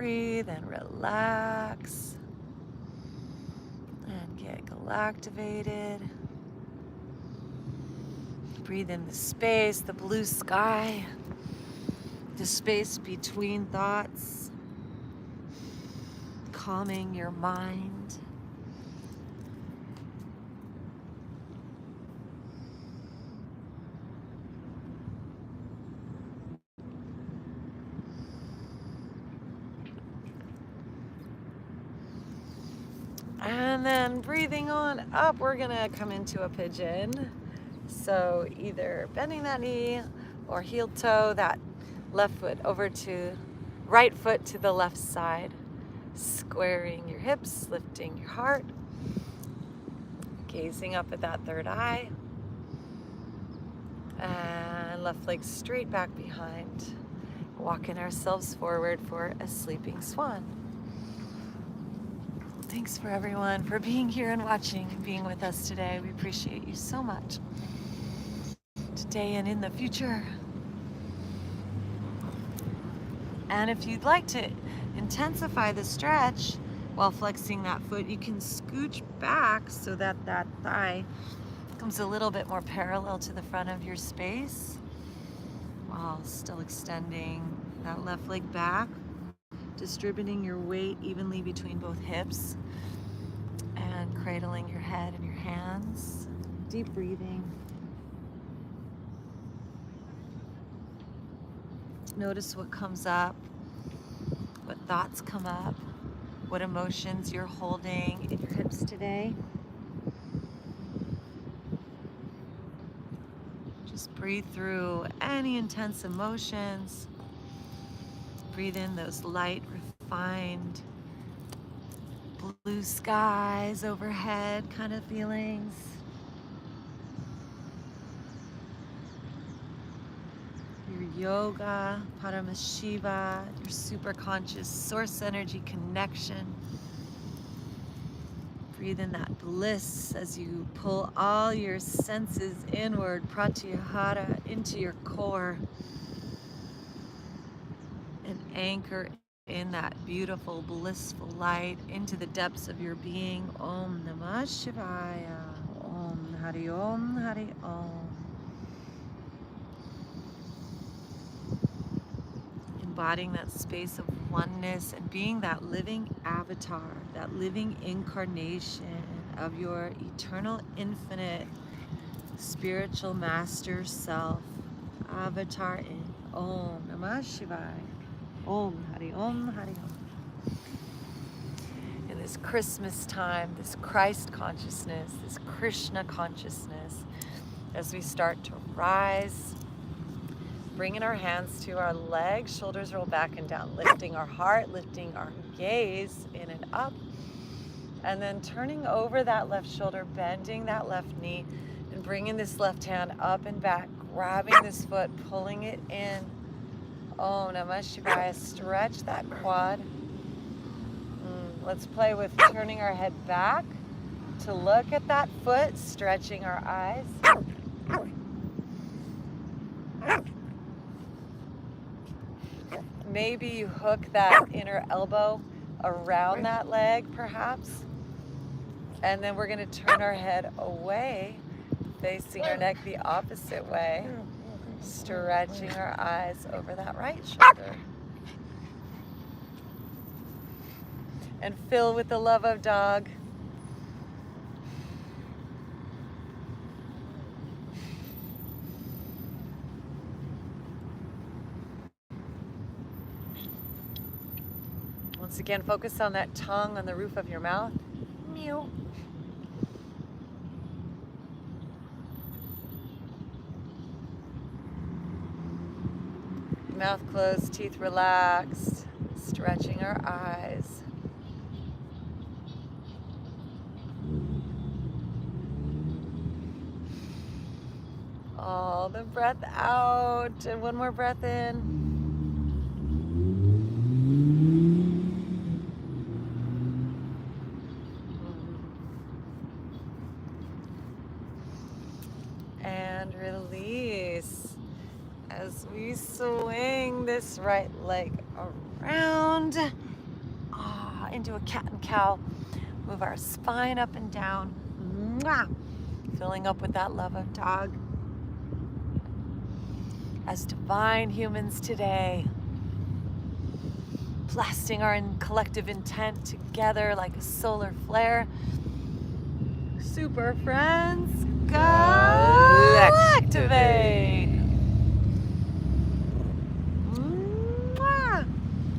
breathe and relax and get galactivated. Breathe in the space, the blue sky, the space between thoughts, calming your mind. And then breathing on up, we're gonna come into a pigeon. So either bending that knee or heel toe, that left foot over to right foot to the left side, squaring your hips, lifting your heart, gazing up at that third eye, and left leg straight back behind, walking ourselves forward for a sleeping swan. Thanks for everyone for being here and watching and being with us today. We appreciate you so much. Today and in the future. And if you'd like to intensify the stretch while flexing that foot, you can scooch back so that that thigh comes a little bit more parallel to the front of your space while still extending that left leg back, distributing your weight evenly between both hips and cradling your head in your hands. Deep breathing. Notice what comes up, what thoughts come up, what emotions you're holding in your hips today. Just breathe through any intense emotions. Breathe in those light, refined, blue skies overhead kind of feelings. Yoga, Paramashiva, your super conscious source energy connection. Breathe in that bliss as you pull all your senses inward, pratyahara, into your core. And anchor in that beautiful, blissful light into the depths of your being. Om Namah Shivaya. Om Hari Om Hari Om. Embodying that space of oneness and being that living avatar, that living incarnation of your eternal, infinite, spiritual master self. Avatar in Om Namah Shivaya. Om Hari Om Hari Om. In this Christmas time, this Christ consciousness, this Krishna consciousness, as we start to rise, bringing our hands to our legs, shoulders roll back and down, lifting our heart, lifting our gaze in and up, and then turning over that left shoulder, bending that left knee, and bringing this left hand up and back, grabbing this foot, pulling it in. Om Namah Shivaya. Stretch that quad. Let's play with turning our head back to look at that foot, stretching our eyes. Maybe you hook that inner elbow around that leg, perhaps. And then we're going to turn our head away, facing our neck the opposite way, stretching our eyes over that right shoulder. And fill with the love of dog. Once again, focus on that tongue on the roof of your mouth. Meow. Mouth closed, teeth relaxed, stretching our eyes. All the breath out, and one more breath in. And release as we swing this right leg around into a cat and cow. Move our spine up and down. Mwah. Filling up with that love of dog. As divine humans today, blasting our collective intent together like a solar flare. Super friends, Galactivate! Mwah.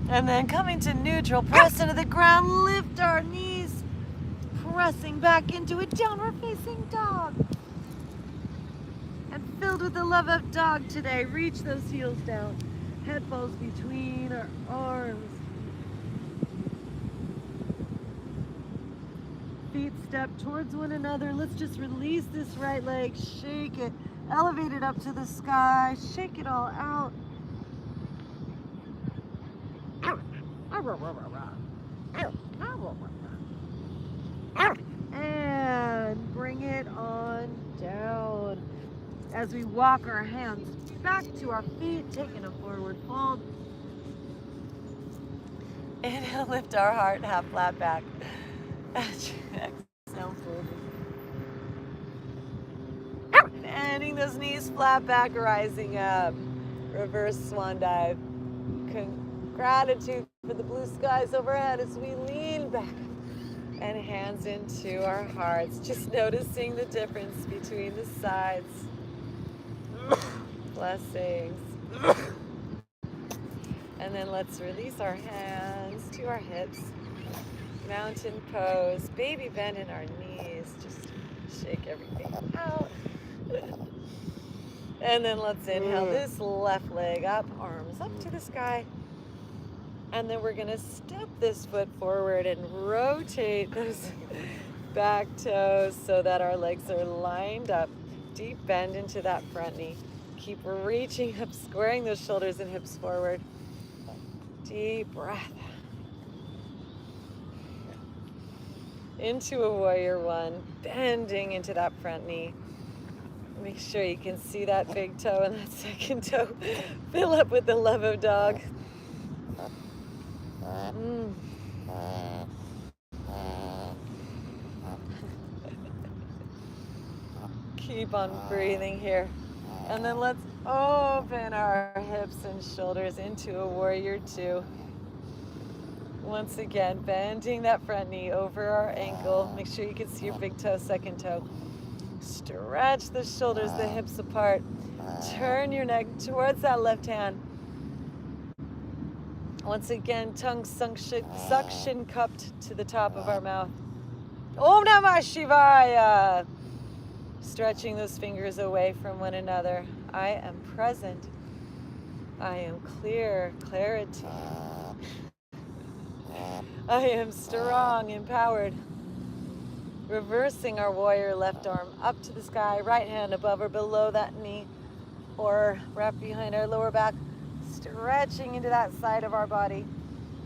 And then coming to neutral, press into the ground, lift our knees, pressing back into a downward facing dog. And filled with the love of dog today, reach those heels down. Head falls between our arms. Feet step towards one another. Let's just release this right leg, shake it, elevate it up to the sky, shake it all out. And bring it on down. As we walk our hands back to our feet, taking a forward fold. Inhale, lift our heart, half flat back. Exhale, fold. Bending those knees flat back, rising up. Reverse swan dive. Gratitude for the blue skies overhead as we lean back and hands into our hearts. Just noticing the difference between the sides. Blessings. And then let's release our hands to our hips. Mountain pose. Baby bend in our knees. Just shake everything out. And then let's inhale this left leg up, arms up to the sky. And then we're gonna step this foot forward and rotate those back toes so that our legs are lined up. Deep bend into that front knee. Keep reaching up, squaring those shoulders and hips forward. Deep breath. Into a warrior one, bending into that front knee. Make sure you can see that big toe and that second toe. Fill up with the love of dog. Keep on breathing here. And then let's open our hips and shoulders into a warrior two. Once again, bending that front knee over our ankle. Make sure you can see your big toe, second toe. Stretch the shoulders, the hips apart. Turn your neck towards that left hand. Once again, tongue suction cupped to the top of our mouth. Om Namah Shivaya. Stretching those fingers away from one another. I am present. I am clear, clarity. I am strong, empowered. Reversing our warrior left arm up to the sky, right hand above or below that knee, or wrapped behind our lower back, stretching into that side of our body,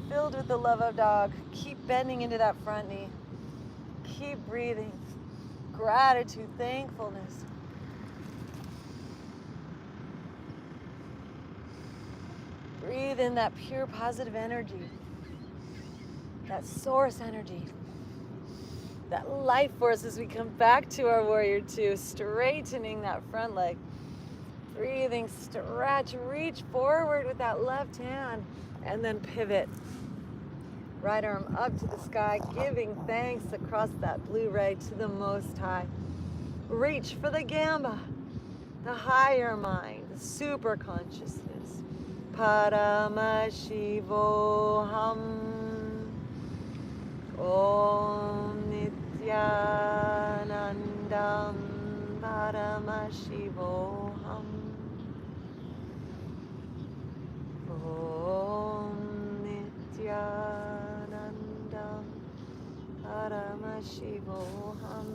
filled with the love of dog. Keep bending into that front knee. Keep breathing. Gratitude, thankfulness. Breathe in that pure positive energy, that source energy, that life force as we come back to our warrior two, straightening that front leg. Breathing, stretch, reach forward with that left hand, and then pivot. Right arm up to the sky, giving thanks across that blue ray to the Most High. Reach for the Gamba, the higher mind, the super consciousness. Paramashivoham. Om Nityanandam Paramashivoham. Om Nityanandam Paramashivoham.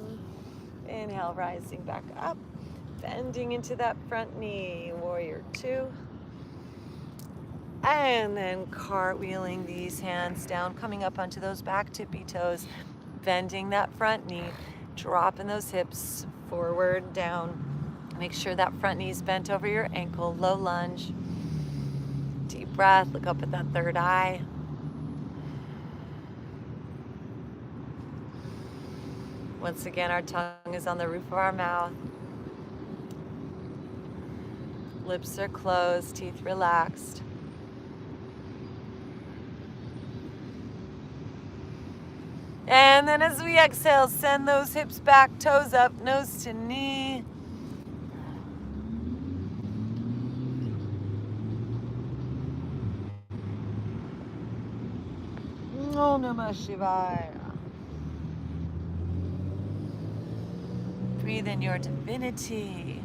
Inhale, rising back up, bending into that front knee, warrior two. And then cartwheeling these hands down, coming up onto those back tippy toes, bending that front knee, dropping those hips forward, down. Make sure that front knee's bent over your ankle, low lunge. Deep breath, look up at that third eye. Once again, our tongue is on the roof of our mouth. Lips are closed, teeth relaxed. And then as we exhale, send those hips back, toes up, nose to knee. Om Namah Shivaya. Breathe in your divinity,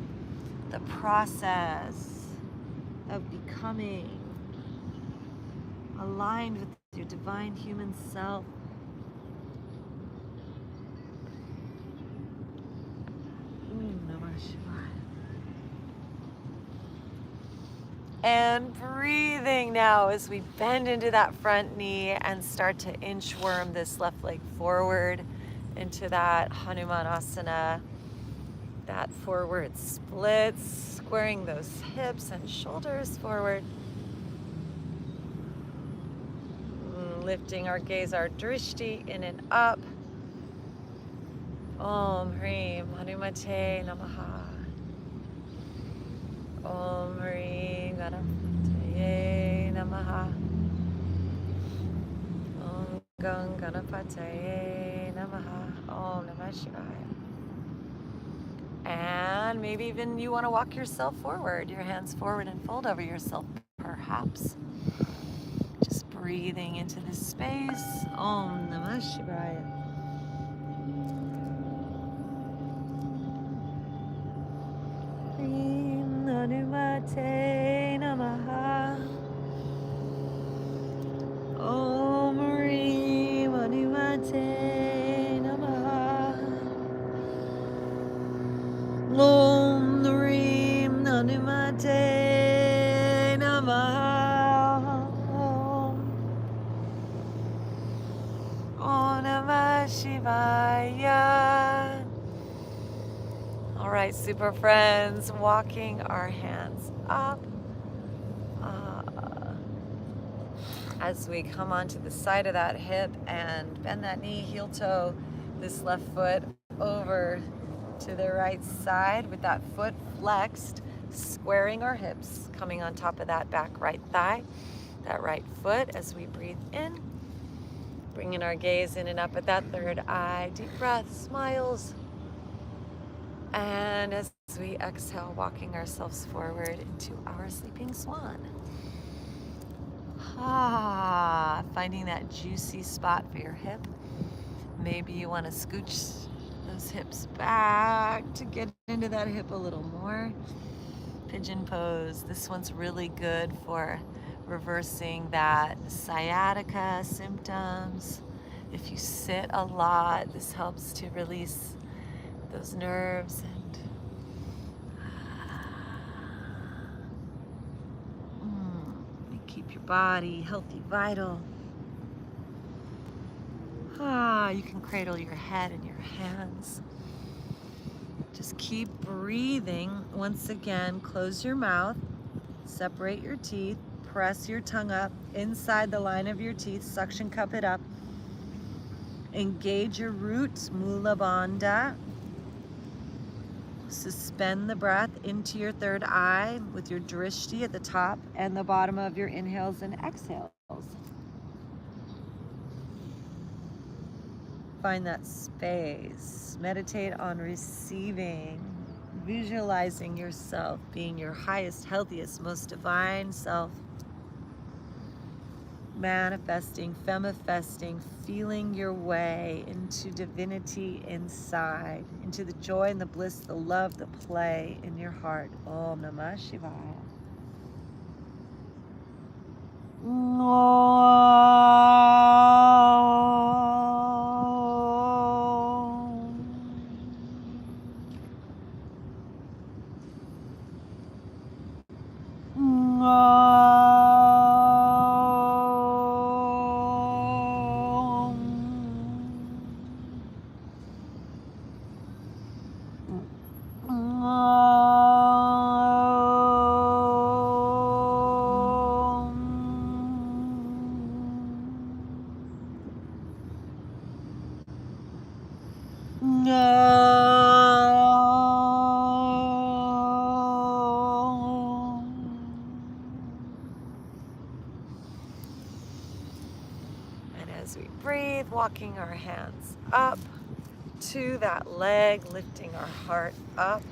the process of becoming aligned with your divine human self. Om Namah Shivaya. And breathing now as we bend into that front knee and start to inchworm this left leg forward into that Hanumanasana, that forward splits, squaring those hips and shoulders forward. Lifting our gaze, our drishti in and up. Om Hrim Hanumate Namaha. Om Hrim Ganapataye Namaha. Om Gang Ganapataye Namaha. Om Namah Shivaya. And maybe even you want to walk yourself forward, your hands forward and fold over yourself, perhaps. Just breathing into this space. Om Namah Shivaya. Hrim Hanumate Namaha. Om Hrim Hanumate Namaha. Om Hrim Hanumate Namaha. Om Namah Shivaya. All right, super friends, walking our hands up as we come onto the side of that hip and bend that knee, heel toe, this left foot over to the right side with that foot flexed, squaring our hips, coming on top of that back right thigh, that right foot as we breathe in, bringing our gaze in and up at that third eye, deep breath, smiles. And as we exhale, walking ourselves forward into our sleeping swan. Finding that juicy spot for your hip. Maybe you want to scooch those hips back to get into that hip a little more. Pigeon pose. This one's really good for reversing that sciatica symptoms. If you sit a lot, this helps to release those nerves and keep your body healthy, vital. You can cradle your head in your hands. Just keep breathing. Once again, close your mouth, separate your teeth, press your tongue up inside the line of your teeth, suction cup it up. Engage your roots, Mula Bandha. Suspend the breath into your third eye with your drishti at the top and the bottom of your inhales and exhales. Find that space. Meditate on receiving, visualizing yourself being your highest, healthiest, most divine self. Manifesting, femifesting, feeling your way into divinity inside, into the joy and the bliss, the love, the play in your heart. Om Namah Shivaya. No. And as we breathe, walking our hands up to that leg, lifting our heart up,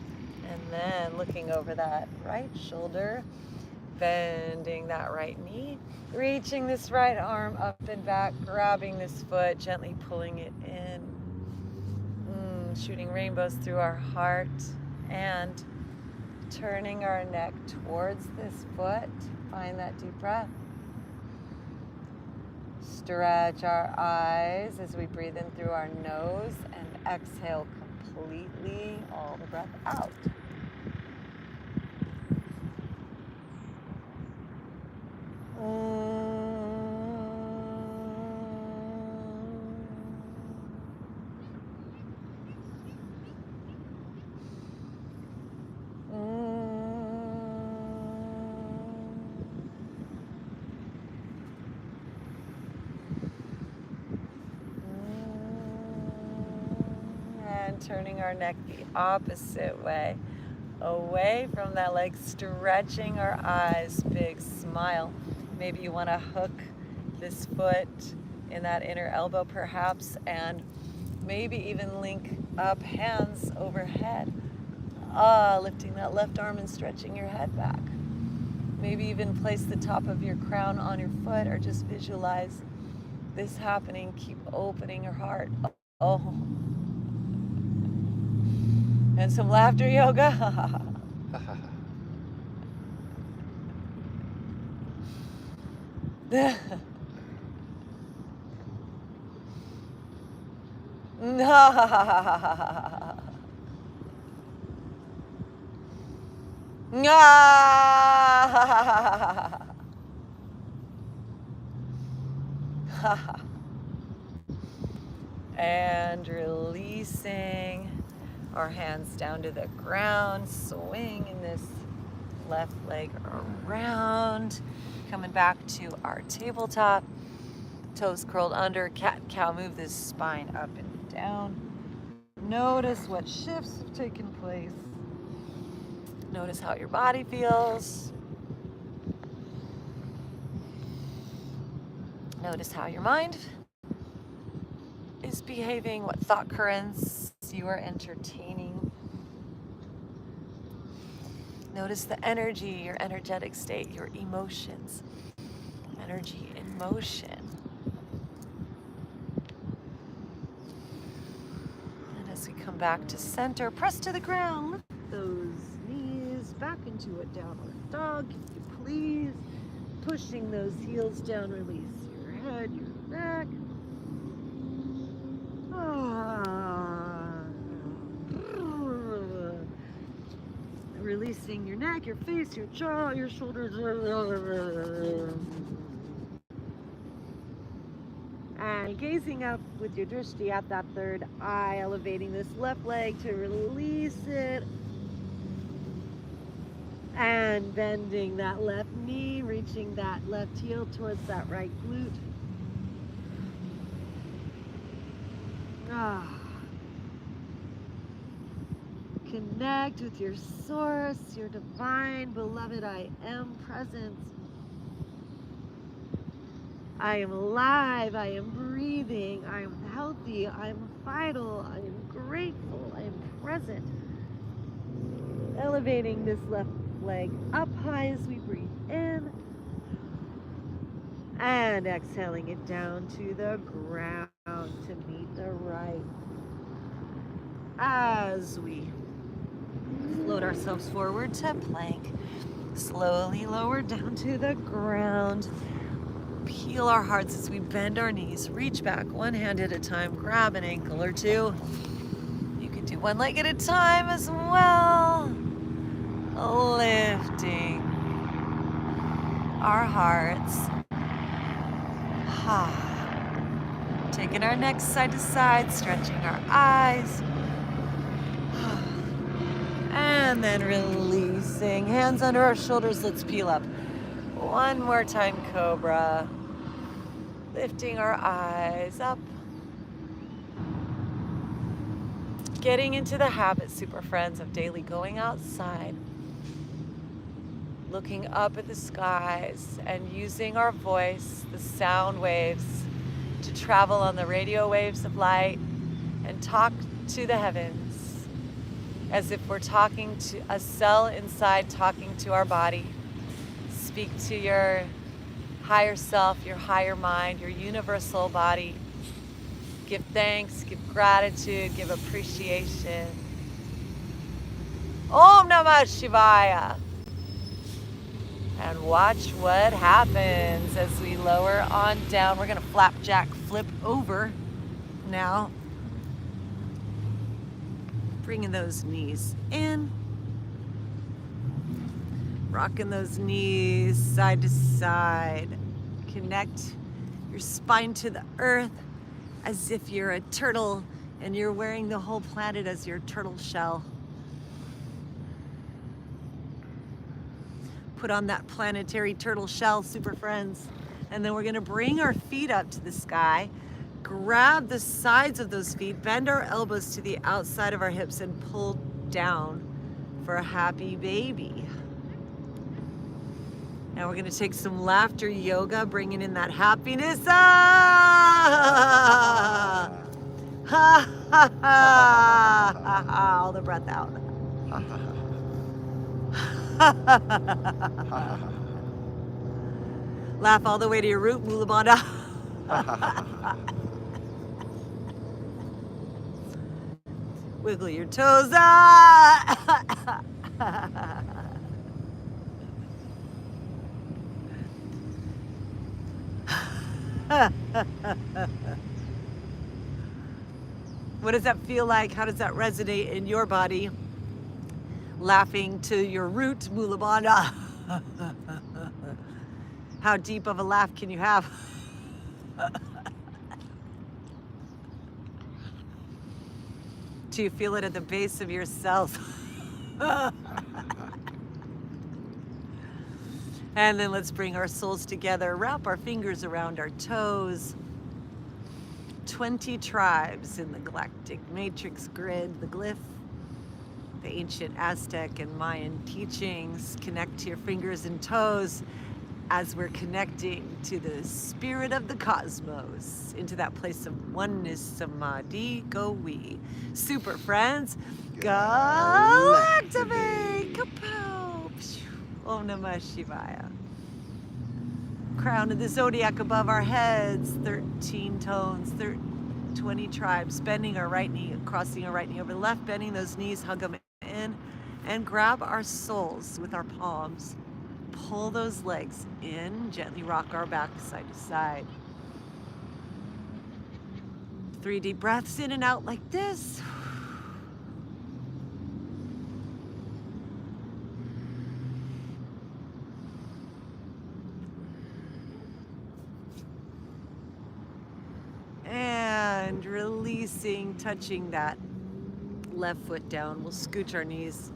and then looking over that right shoulder, bending that right knee, reaching this right arm up and back, grabbing this foot, gently pulling it in, shooting rainbows through our heart, and turning our neck towards this foot. Find that deep breath. Stretch our eyes as we breathe in through our nose and exhale completely all the breath out. And turning our neck the opposite way, away from that leg, stretching our eyes, big smile. Maybe you want to hook this foot in that inner elbow perhaps, and maybe even link up hands overhead, lifting that left arm and stretching your head back. Maybe even place the top of your crown on your foot, or just visualize this happening. Keep opening your heart. Oh. And some laughter yoga. And releasing our hands down to the ground, swinging this left leg around, coming back to our tabletop, toes curled under, cat and cow. Move this spine up and down. Notice what shifts have taken place. Notice how your body feels. Notice how your mind is behaving, what thought currents you are entertaining. Notice the energy, your energetic state, your emotions, energy in motion. And as we come back to center, press to the ground, lift those knees back into a downward dog, if you please. Pushing those heels down, release your head, your neck. Releasing your neck, your face, your jaw, your shoulders. And gazing up with your drishti at that third eye, elevating this left leg to release it. And bending that left knee, reaching that left heel towards that right glute. Connect with your source, your divine, beloved I am presence. I am alive, I am breathing, I am healthy, I am vital, I am grateful, I am present. Elevating this left leg up high as we breathe in. And exhaling it down to the ground to meet the right. As we float ourselves forward to plank, slowly lower down to the ground. Peel our hearts as we bend our knees, reach back one hand at a time, grab an ankle or two. You can do one leg at a time as well. Lifting our hearts. Taking our necks side to side, stretching our eyes. And then releasing, hands under our shoulders, let's peel up. One more time, Cobra. Lifting our eyes up. getting into the habit, super friends, of daily going outside, looking up at the skies and using our voice, the sound waves, to travel on the radio waves of light and talk to the heavens as if we're talking to a cell inside, talking to our body. Speak to your higher self, your higher mind, your universal body. Give thanks, give gratitude, give appreciation. Om Namah Shivaya. And watch what happens as we lower on down. We're gonna flapjack flip over now. Bringing those knees in. Rocking those knees side to side. Connect your spine to the earth as if you're a turtle and you're wearing the whole planet as your turtle shell. Put on that planetary turtle shell, super friends. And then we're gonna bring our feet up to the sky, grab the sides of those feet, bend our elbows to the outside of our hips and pull down for a happy baby. Now we're gonna take some laughter yoga, bringing in that happiness. Ah! Ha ha ha ha ha! All the breath out. Laugh all the way to your root, Mula Bandha. Wiggle your toes. What does that feel like? How does that resonate in your body? Laughing to your root, Mula Bandha. How deep of a laugh can you have? Do you feel it at the base of your cells? And then let's bring our souls together, wrap our fingers around our toes. 20 tribes in the galactic matrix grid, the glyph, the ancient Aztec and Mayan teachings. Connect to your fingers and toes as we're connecting to the spirit of the cosmos, into that place of oneness, samadhi, go we. Super friends, Galactivate! Kapow! Om Namah Shivaya. Crown of the zodiac above our heads, 13 tones, 20 tribes, bending our right knee, crossing our right knee over the left, bending those knees, hug them in, and grab our soles with our palms. Pull those legs in, gently rock our back side to side. 3 deep breaths in and out like this. And releasing, touching that left foot down. We'll scooch our knees,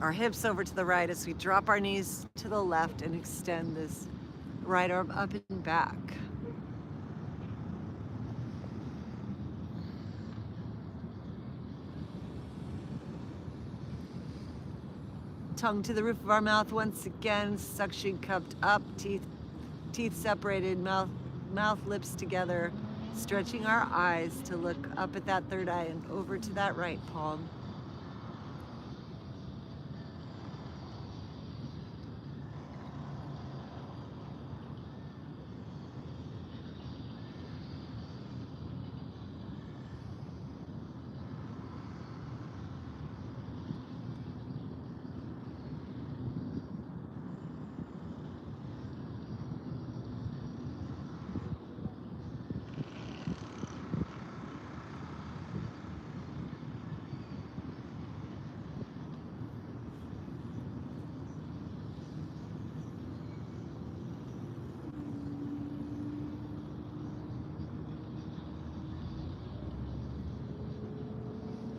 our hips over to the right as we drop our knees to the left and extend this right arm up and back. Tongue to the roof of our mouth once again, suction cupped up, teeth separated, mouth, lips together. Stretching our eyes to look up at that third eye and over to that right palm.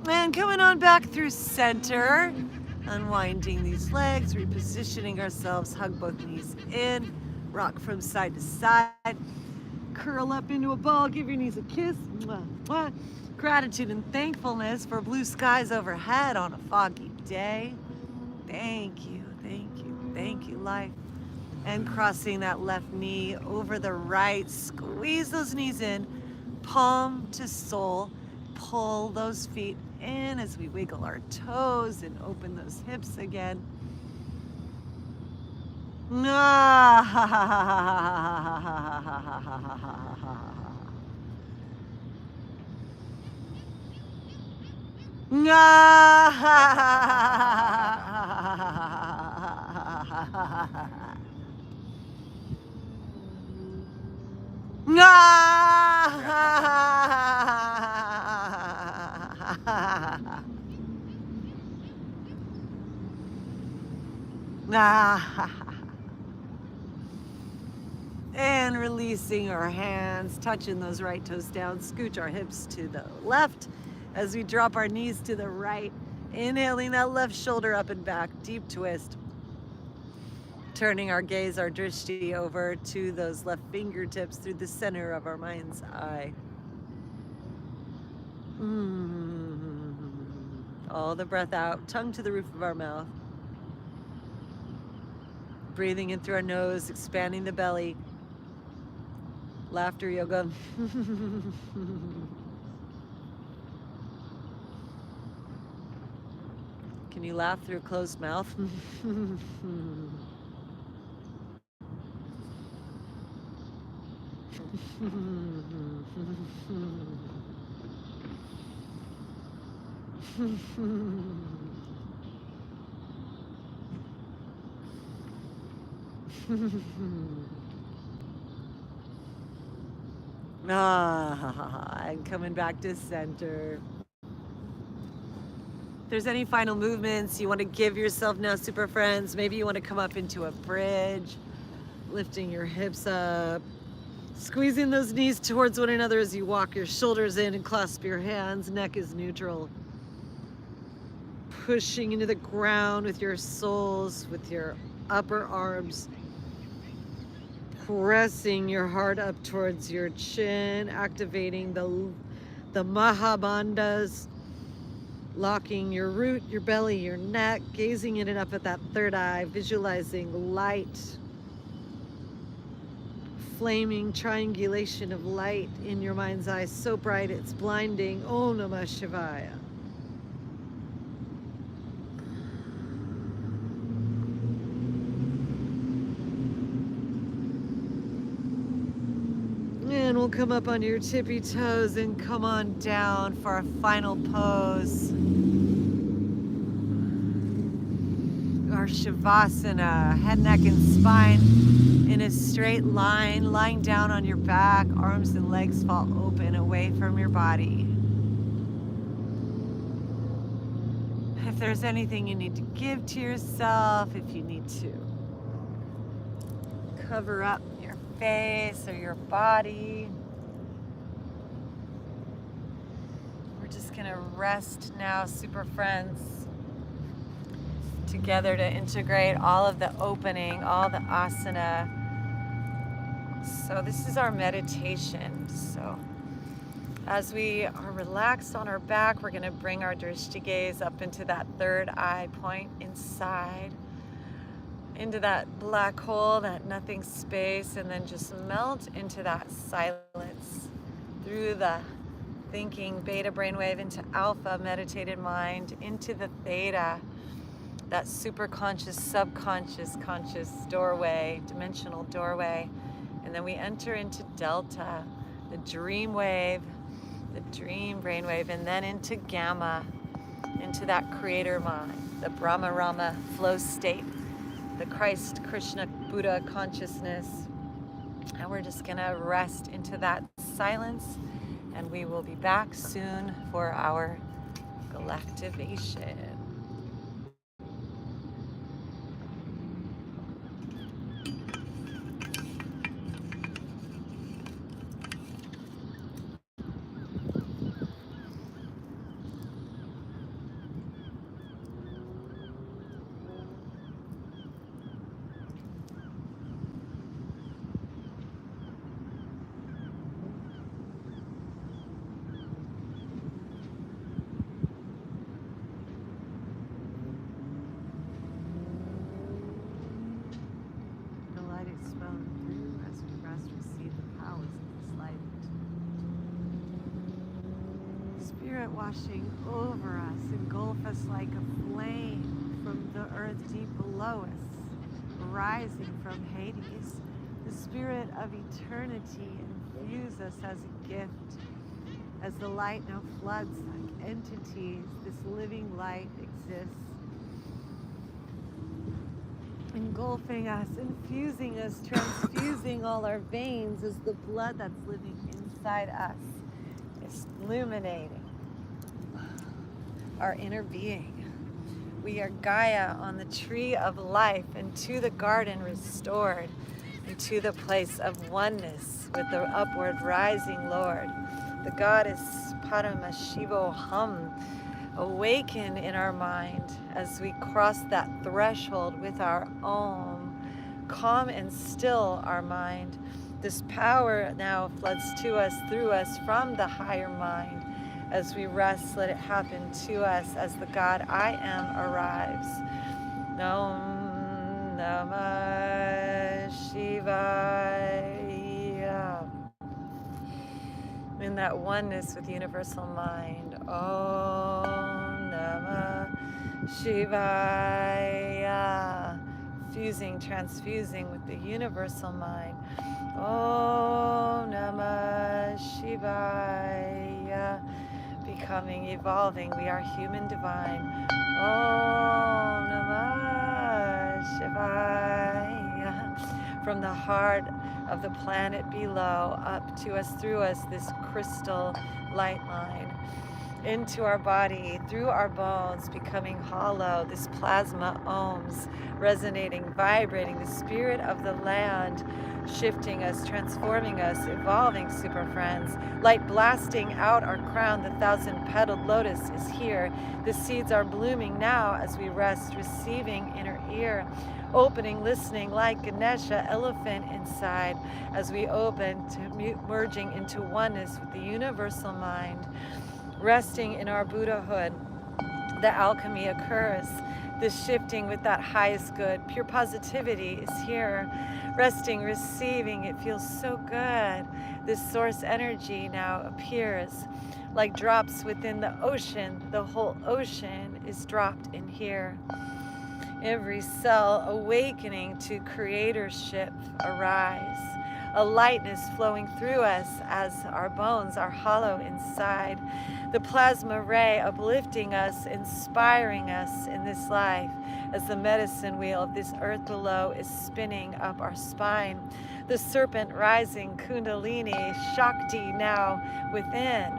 And coming on back through center, unwinding these legs, repositioning ourselves, hug both knees in, rock from side to side. Curl up into a ball, give your knees a kiss. Mwah, mwah. Gratitude and thankfulness for blue skies overhead on a foggy day. Thank you, thank you, thank you, life. And crossing that left knee over the right. Squeeze those knees in, palm to sole. Pull those feet in as we wiggle our toes and open those hips again. And releasing our hands, touching those right toes down, scooch our hips to the left as we drop our knees to the right. Inhaling that left shoulder up and back, deep twist. Turning our gaze, our drishti, over to those left fingertips through the center of our mind's eye. All the breath out, tongue to the roof of our mouth. Breathing in through our nose, expanding the belly. Laughter yoga. Can you laugh through a closed mouth? And coming back to center. If there's any final movements you want to give yourself now, super friends, maybe you want to come up into a bridge, lifting your hips up, squeezing those knees towards one another as you walk your shoulders in and clasp your hands. Neck is neutral. Pushing into the ground with your soles, with your upper arms. Pressing your heart up towards your chin, activating the Mahabandhas, locking your root, your belly, your neck, gazing in and up at that third eye, visualizing light, flaming triangulation of light in your mind's eye, so bright it's blinding. Om Namah Shivaya. And we'll come up on your tippy toes and come on down for our final pose. Our Savasana, head, neck, and spine in a straight line, lying down on your back, arms and legs fall open away from your body. If there's anything you need to give to yourself, if you need to cover up your face or your body, we're just gonna rest now, super friends, together to integrate all of the opening, all the asana. So this is our meditation. So as we are relaxed on our back, we're gonna bring our drishti gaze up into that third eye point inside, into that black hole, that nothing space, and then just melt into that silence through the thinking beta brainwave into alpha meditated mind, into the theta, that super conscious, subconscious, conscious doorway, dimensional doorway. And then we enter into delta, the dream wave, the dream brainwave, and then into gamma, into that creator mind, the Brahma Rama flow state, the Christ, Krishna, Buddha consciousness. And we're just gonna rest into that silence, and we will be back soon for our Galactivation. Spirit washing over us, engulf us like a flame from the earth deep below us, rising from Hades. The Spirit of eternity infuse us as a gift. As the light now floods like entities, this living light exists, engulfing us, infusing us, transfusing all our veins as the blood that's living inside us is illuminating our inner being. We are Gaia on the tree of life, into the garden restored, into the place of oneness with the upward rising Lord. The goddess Paramashivo hum awaken in our mind as we cross that threshold with our Om. Calm and still our mind. This power now floods to us, through us, from the higher mind. As we rest, let it happen to us as the God I am arrives. Om Namah Shivaya. In that oneness with universal mind. Om Namah Shivaya. Fusing, transfusing with the universal mind. Om Namah Shivaya. Becoming, evolving. We are human divine. Om Namah Shivaya. From the heart of the planet below, up to us, through us, this crystal light line, into our body, through our bones, becoming hollow, this plasma ohms, resonating, vibrating, the spirit of the land, shifting us, transforming us, evolving, super friends. Light blasting out our crown, the 1,000-petaled lotus is here. The seeds are blooming now as we rest, receiving inner ear, opening, listening like Ganesha, elephant inside, as we open to merging into oneness with the universal mind. Resting in our Buddhahood, the alchemy occurs. This shifting with that highest good, pure positivity is here. Resting, receiving, it feels so good. This source energy now appears like drops within the ocean. The whole ocean is dropped in here. Every cell awakening to creatorship arise. A lightness flowing through us as our bones are hollow inside. The plasma ray uplifting us, inspiring us in this life as the medicine wheel of this earth below is spinning up our spine. The serpent rising, Kundalini, Shakti now within.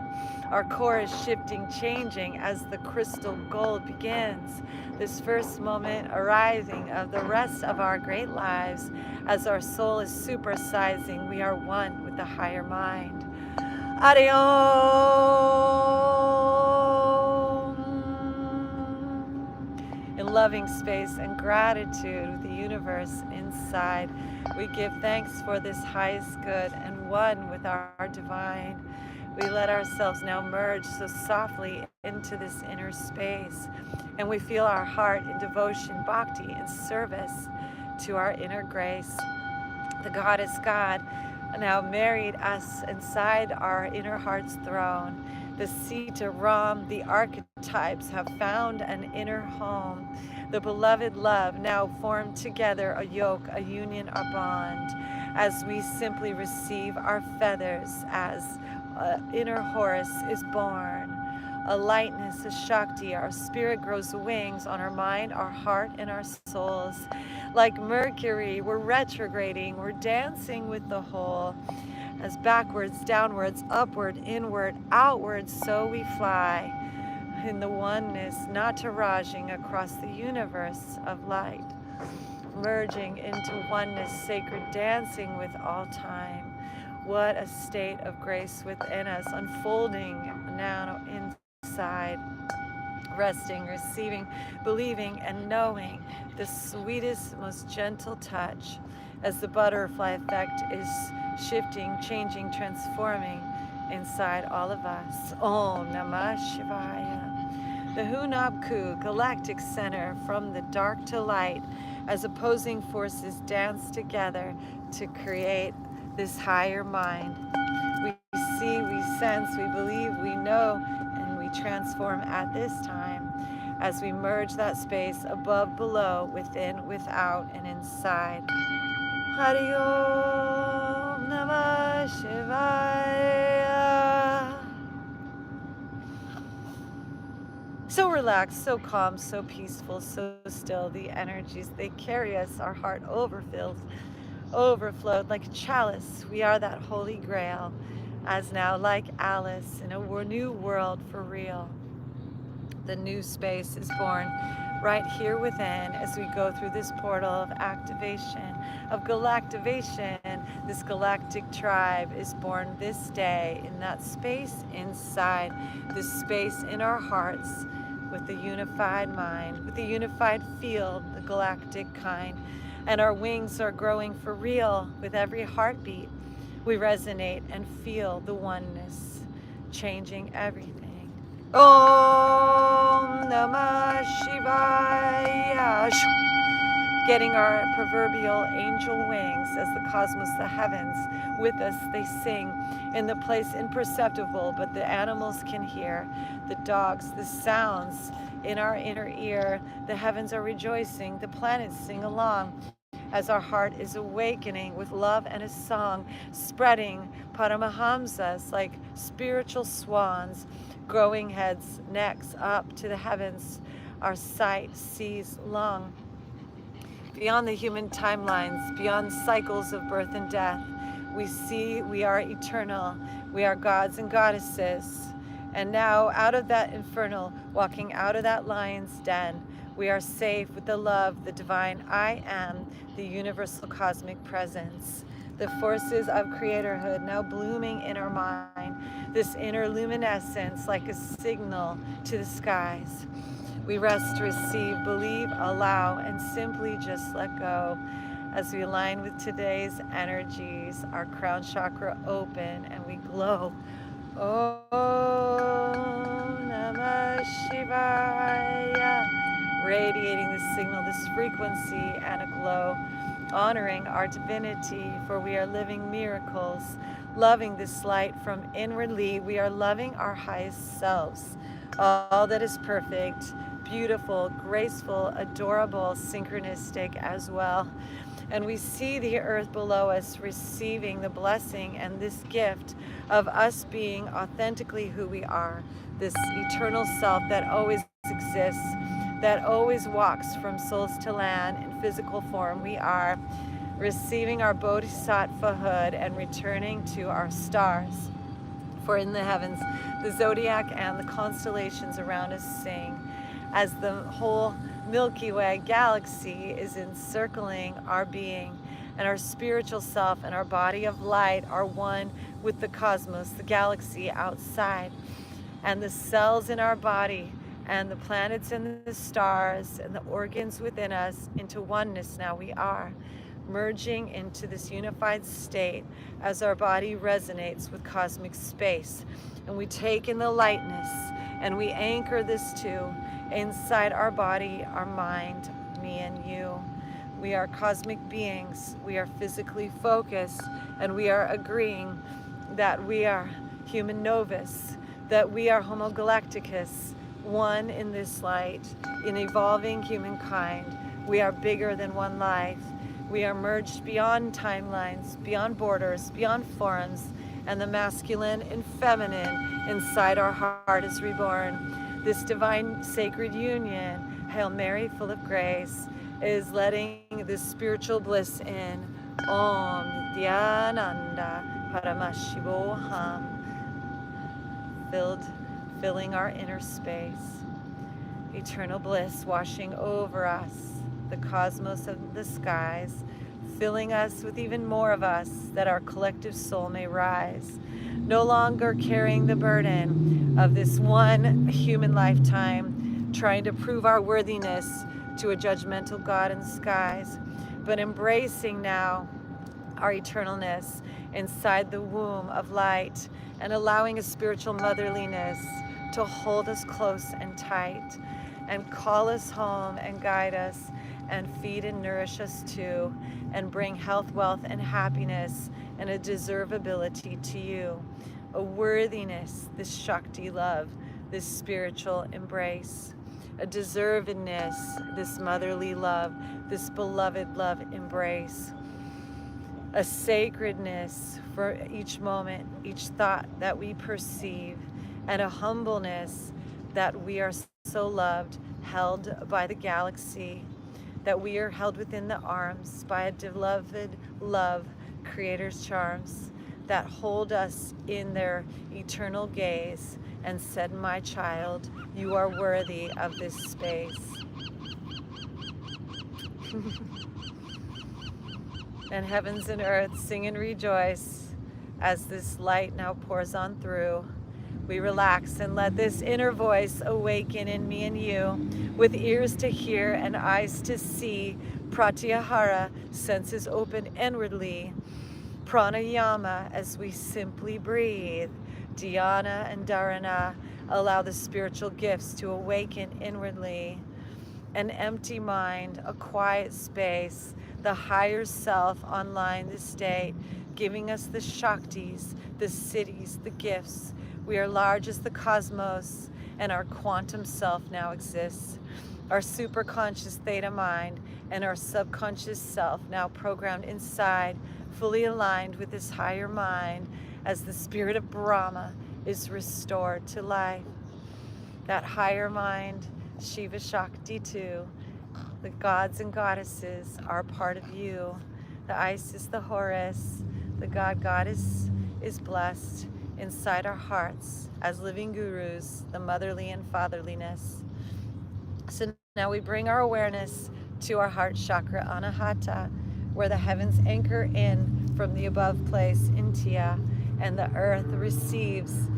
Our core is shifting, changing as the crystal gold begins. This first moment arising of the rest of our great lives as our soul is supersizing. We are one with the higher mind. Adiom. In loving space and gratitude with the universe inside, we give thanks for this highest good and one with our divine. We let ourselves now merge so softly into this inner space, and we feel our heart in devotion, bhakti, in service to our inner grace. The goddess God now married us inside our inner heart's throne. The Sita Ram, the archetypes have found an inner home. The beloved love now formed together a yoke, a union, a bond, as we simply receive our feathers as inner Horus is born. A lightness, a Shakti, our spirit grows wings on our mind, our heart, and our souls. Like Mercury, we're retrograding, we're dancing with the whole. As backwards, downwards, upward, inward, outward, so we fly. In the oneness, natarajing across the universe of light. Merging into oneness, sacred dancing with all time. What a state of grace within us, unfolding now inside. Resting, receiving, believing, and knowing the sweetest, most gentle touch as the butterfly effect is shifting, changing, transforming inside all of us. Om Namah Shivaya. The Hunabku Galactic Center, from the dark to light, as opposing forces dance together to create this higher mind. We see, we sense, we believe, we know, and we transform at this time as we merge that space above, below, within, without, and inside. Hari Om Namah Shivaya. So relaxed, so calm, so peaceful, so still. The energies, they carry us. Our heart overflowed like a chalice. We are that holy grail, as now, like Alice, in a new world for real. The new space is born right here within as we go through this portal of activation, of Galactivation. This galactic tribe is born this day in that space inside, this space in our hearts, with the unified mind, with the unified field, the galactic kind. And our wings are growing for real with every heartbeat. We resonate and feel the oneness, changing everything. Om Namah Shivaya. Getting our proverbial angel wings as the cosmos, the heavens, with us they sing in the place imperceptible, but the animals can hear. The dogs, the sounds in our inner ear. The heavens are rejoicing, the planets sing along as our heart is awakening with love and a song, spreading Paramahamsas like spiritual swans, growing heads, necks up to the heavens. Our sight sees long beyond the human timelines, beyond cycles of birth and death. We see we are eternal. We are gods and goddesses. And now, out of that infernal, walking out of that lion's den, we are safe with the love, the divine I am, the universal cosmic presence. The forces of creatorhood now blooming in our mind, this inner luminescence like a signal to the skies. We rest, receive, believe, allow, and simply just let go. As we align with today's energies, our crown chakra open and we glow. Om Namah Shivaya. Radiating this signal, this frequency and a glow, honoring our divinity, for we are living miracles, loving this light from inwardly. We are loving our highest selves, all that is perfect, beautiful, graceful, adorable, synchronistic as well. And we see the earth below us receiving the blessing and this gift of us being authentically who we are, this eternal self that always exists, that always walks from souls to land in physical form. We are receiving our bodhisattvahood and returning to our stars. For in the heavens, the zodiac and the constellations around us sing, as the whole Milky Way galaxy is encircling our being, and our spiritual self and our body of light are one with the cosmos, the galaxy outside, and the cells in our body, and the planets and the stars and the organs within us into oneness. Now we are merging into this unified state as our body resonates with cosmic space. And we take in the lightness and we anchor this too inside our body, our mind, me and you. We are cosmic beings. We are physically focused, and we are agreeing that we are human novus, that we are Homo Galacticus, one in this light, in evolving humankind. We are bigger than one life. We are merged beyond timelines, beyond borders, beyond forms, and the masculine and feminine inside our heart is reborn. This divine sacred union, Hail Mary, full of grace, is letting this spiritual bliss in. Om Dhyananda Paramashivoham. Filling our inner space. Eternal bliss washing over us, the cosmos of the skies, filling us with even more of us, that our collective soul may rise. No longer carrying the burden of this one human lifetime, trying to prove our worthiness to a judgmental God in the skies, but embracing now our eternalness inside the womb of light, and allowing a spiritual motherliness to hold us close and tight, and call us home and guide us, and feed and nourish us too, and bring health, wealth, and happiness, and a deservability to you, a worthiness, this Shakti love, this spiritual embrace, a deservedness, this motherly love, this beloved love embrace, a sacredness for each moment, each thought that we perceive, and a humbleness that we are so loved, held by the galaxy, that we are held within the arms by a beloved love, Creator's charms, that hold us in their eternal gaze and said, my child, you are worthy of this space. And heavens and earth sing and rejoice as this light now pours on through. We relax and let this inner voice awaken in me and you, with ears to hear and eyes to see. Pratyahara, senses open inwardly. Pranayama, as we simply breathe. Dhyana and Dharana, allow the spiritual gifts to awaken inwardly. An empty mind, a quiet space, the higher self online this day, giving us the Shaktis, the cities, the gifts. We are large as the cosmos, and our quantum self now exists. Our superconscious theta mind and our subconscious self now programmed inside, fully aligned with this higher mind as the spirit of Brahma is restored to life. That higher mind, Shiva Shakti too, the gods and goddesses are part of you. The Isis, the Horus, the God Goddess is blessed inside our hearts as living gurus, the motherly and fatherliness. So now we bring our awareness to our heart chakra, Anahata, where the heavens anchor in from the above place, Intia, and the earth receives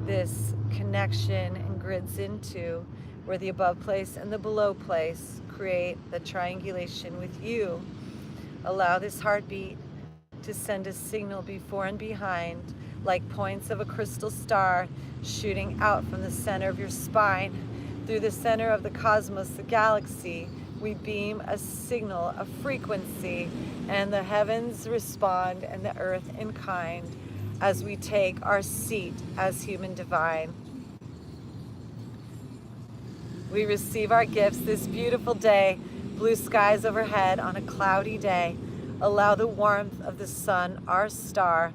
this connection and grids into where the above place and the below place create the triangulation with you. Allow this heartbeat to send a signal before and behind, like points of a crystal star shooting out from the center of your spine. Through the center of the cosmos, the galaxy, we beam a signal, a frequency, and the heavens respond and the earth in kind as we take our seat as human divine. We receive our gifts this beautiful day, blue skies overhead on a cloudy day. Allow the warmth of the sun, our star,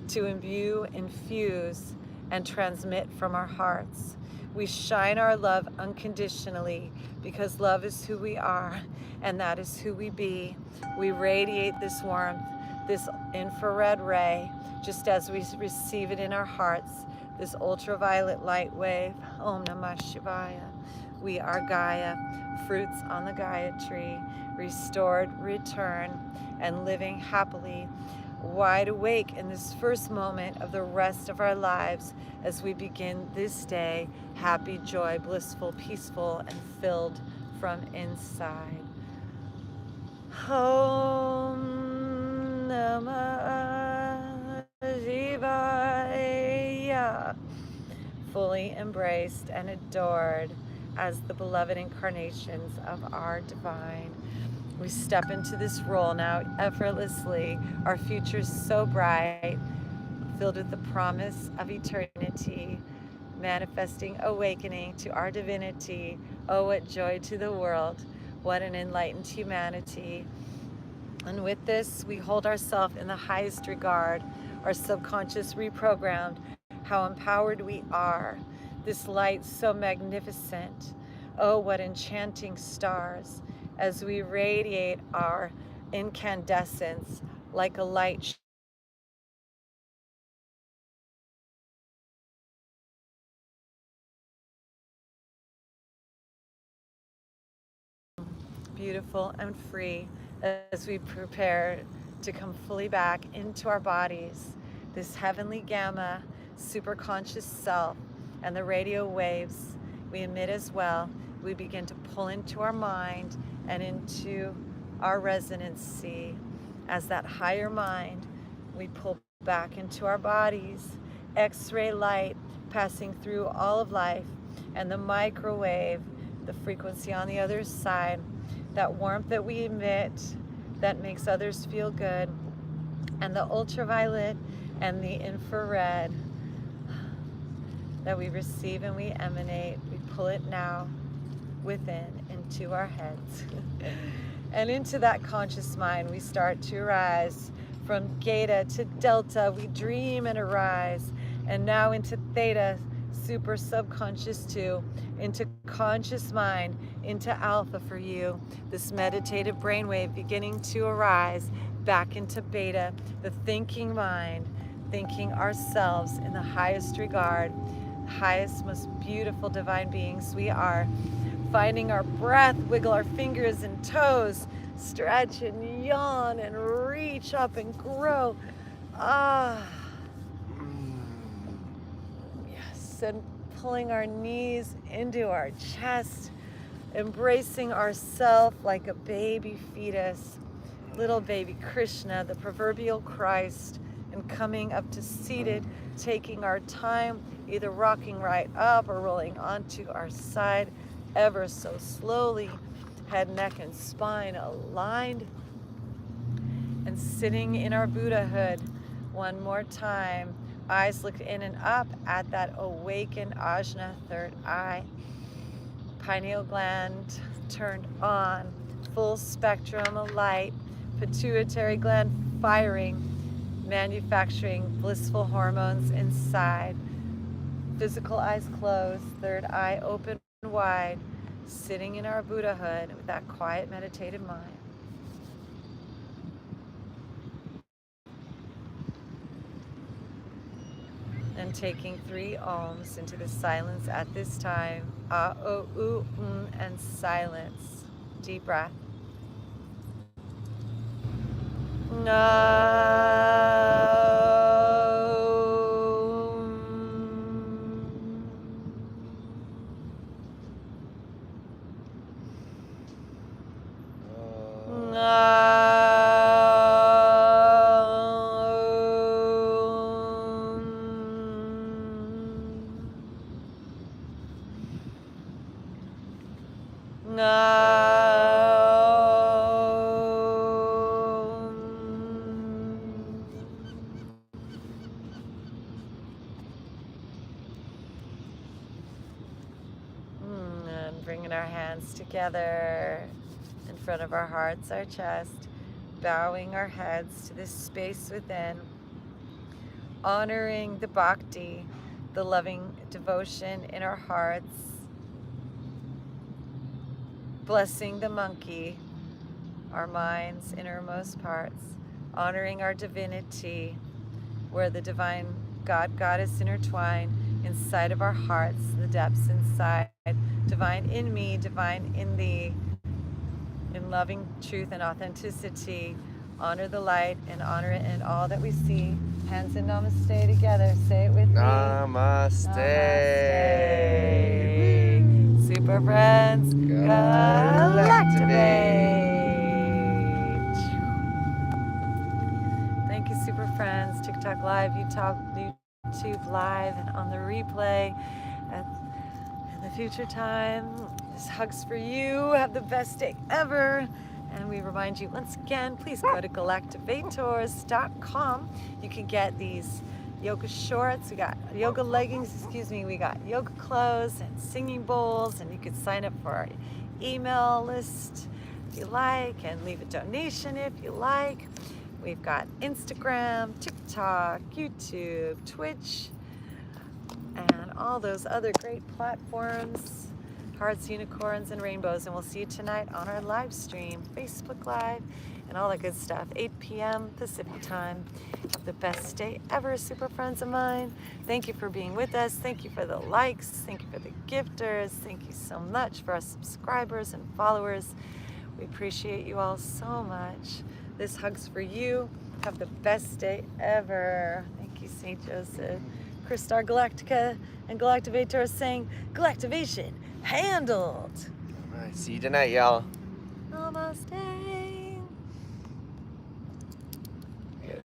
to imbue, infuse, and transmit from our hearts. We shine our love unconditionally because love is who we are and that is who we be. We radiate this warmth, this infrared ray, just as we receive it in our hearts, this ultraviolet light wave. Om Namah Shivaya. We are Gaia, fruits on the Gaia tree, restored, return, and living happily, wide awake in this first moment of the rest of our lives as we begin this day happy, joy, blissful, peaceful, and filled from inside. Om Namah Shivaya. Fully embraced and adored as the beloved incarnations of our divine. We step into this role now effortlessly. Our future is so bright, filled with the promise of eternity, manifesting awakening to our divinity. Oh, what joy to the world. What an enlightened humanity. And with this, we hold ourselves in the highest regard, our subconscious reprogrammed, how empowered we are. This light so magnificent. Oh, what enchanting stars as we radiate our incandescence like a light. Beautiful and free as we prepare to come fully back into our bodies. This heavenly gamma, super conscious self, and the radio waves we emit as well, we begin to pull into our mind and into our resonancy. As that higher mind, we pull back into our bodies, X-ray light passing through all of life, and the microwave, the frequency on the other side, that warmth that we emit that makes others feel good, and the ultraviolet and the infrared that we receive and we emanate. We pull it now within into our heads. And into that conscious mind, we start to rise from Geta to Delta. We dream and arise. And now into Theta, super subconscious 2, into conscious mind, into Alpha for you. This meditative brainwave beginning to arise back into Beta, the thinking mind, thinking ourselves in the highest regard, highest, most beautiful divine beings we are. Finding our breath, wiggle our fingers and toes, stretch and yawn and reach up and grow. Ah. Yes, and pulling our knees into our chest, embracing ourself like a baby fetus, little baby Krishna, the proverbial Christ, and coming up to seated, taking our time, either rocking right up or rolling onto our side, ever so slowly, head, neck, and spine aligned, and sitting in our Buddhahood one more time. Eyes look in and up at that awakened ajna, third eye, pineal gland turned on, full spectrum of light, pituitary gland firing, manufacturing blissful hormones inside, physical eyes closed, third eye open wide, sitting in our Buddhahood with that quiet meditative mind. And taking 3 ohms into the silence at this time. Ah, oh, ooh, and silence. Deep breath. And bringing our hands together in front of our hearts, our chest, bowing our heads to this space within, honoring the bhakti, the loving devotion in our hearts, blessing the monkey, our mind's innermost parts, honoring our divinity, where the divine God, Goddess intertwine inside of our hearts, the depths inside, divine in me, divine in thee, in loving truth and authenticity. Honor the light and honor it in all that we see. Hands in namaste together. Say it with me. Namaste. Namaste. Super friends. Galactivate. Thank you, super friends. TikTok Live, YouTube Live, and on the replay in the future time. This hug's for you. Have the best day ever. And we remind you once again, please go to Galactivators.com. You can get these yoga shorts, we got yoga leggings, we got yoga clothes and singing bowls, and you can sign up for our email list if you like, and leave a donation if you like. We've got Instagram, TikTok, YouTube, Twitch, and all those other great platforms. Hearts, unicorns, and rainbows. And we'll see you tonight on our live stream, Facebook Live, and all that good stuff. 8 p.m. Pacific time. Have the best day ever, super friends of mine. Thank you for being with us. Thank you for the likes. Thank you for the gifters. Thank you so much for our subscribers and followers. We appreciate you all so much. This hug's for you. Have the best day ever. Thank you, St. Joseph. Christar Galactica and Galactivators saying, Galactivation handled. All right, see you tonight, y'all.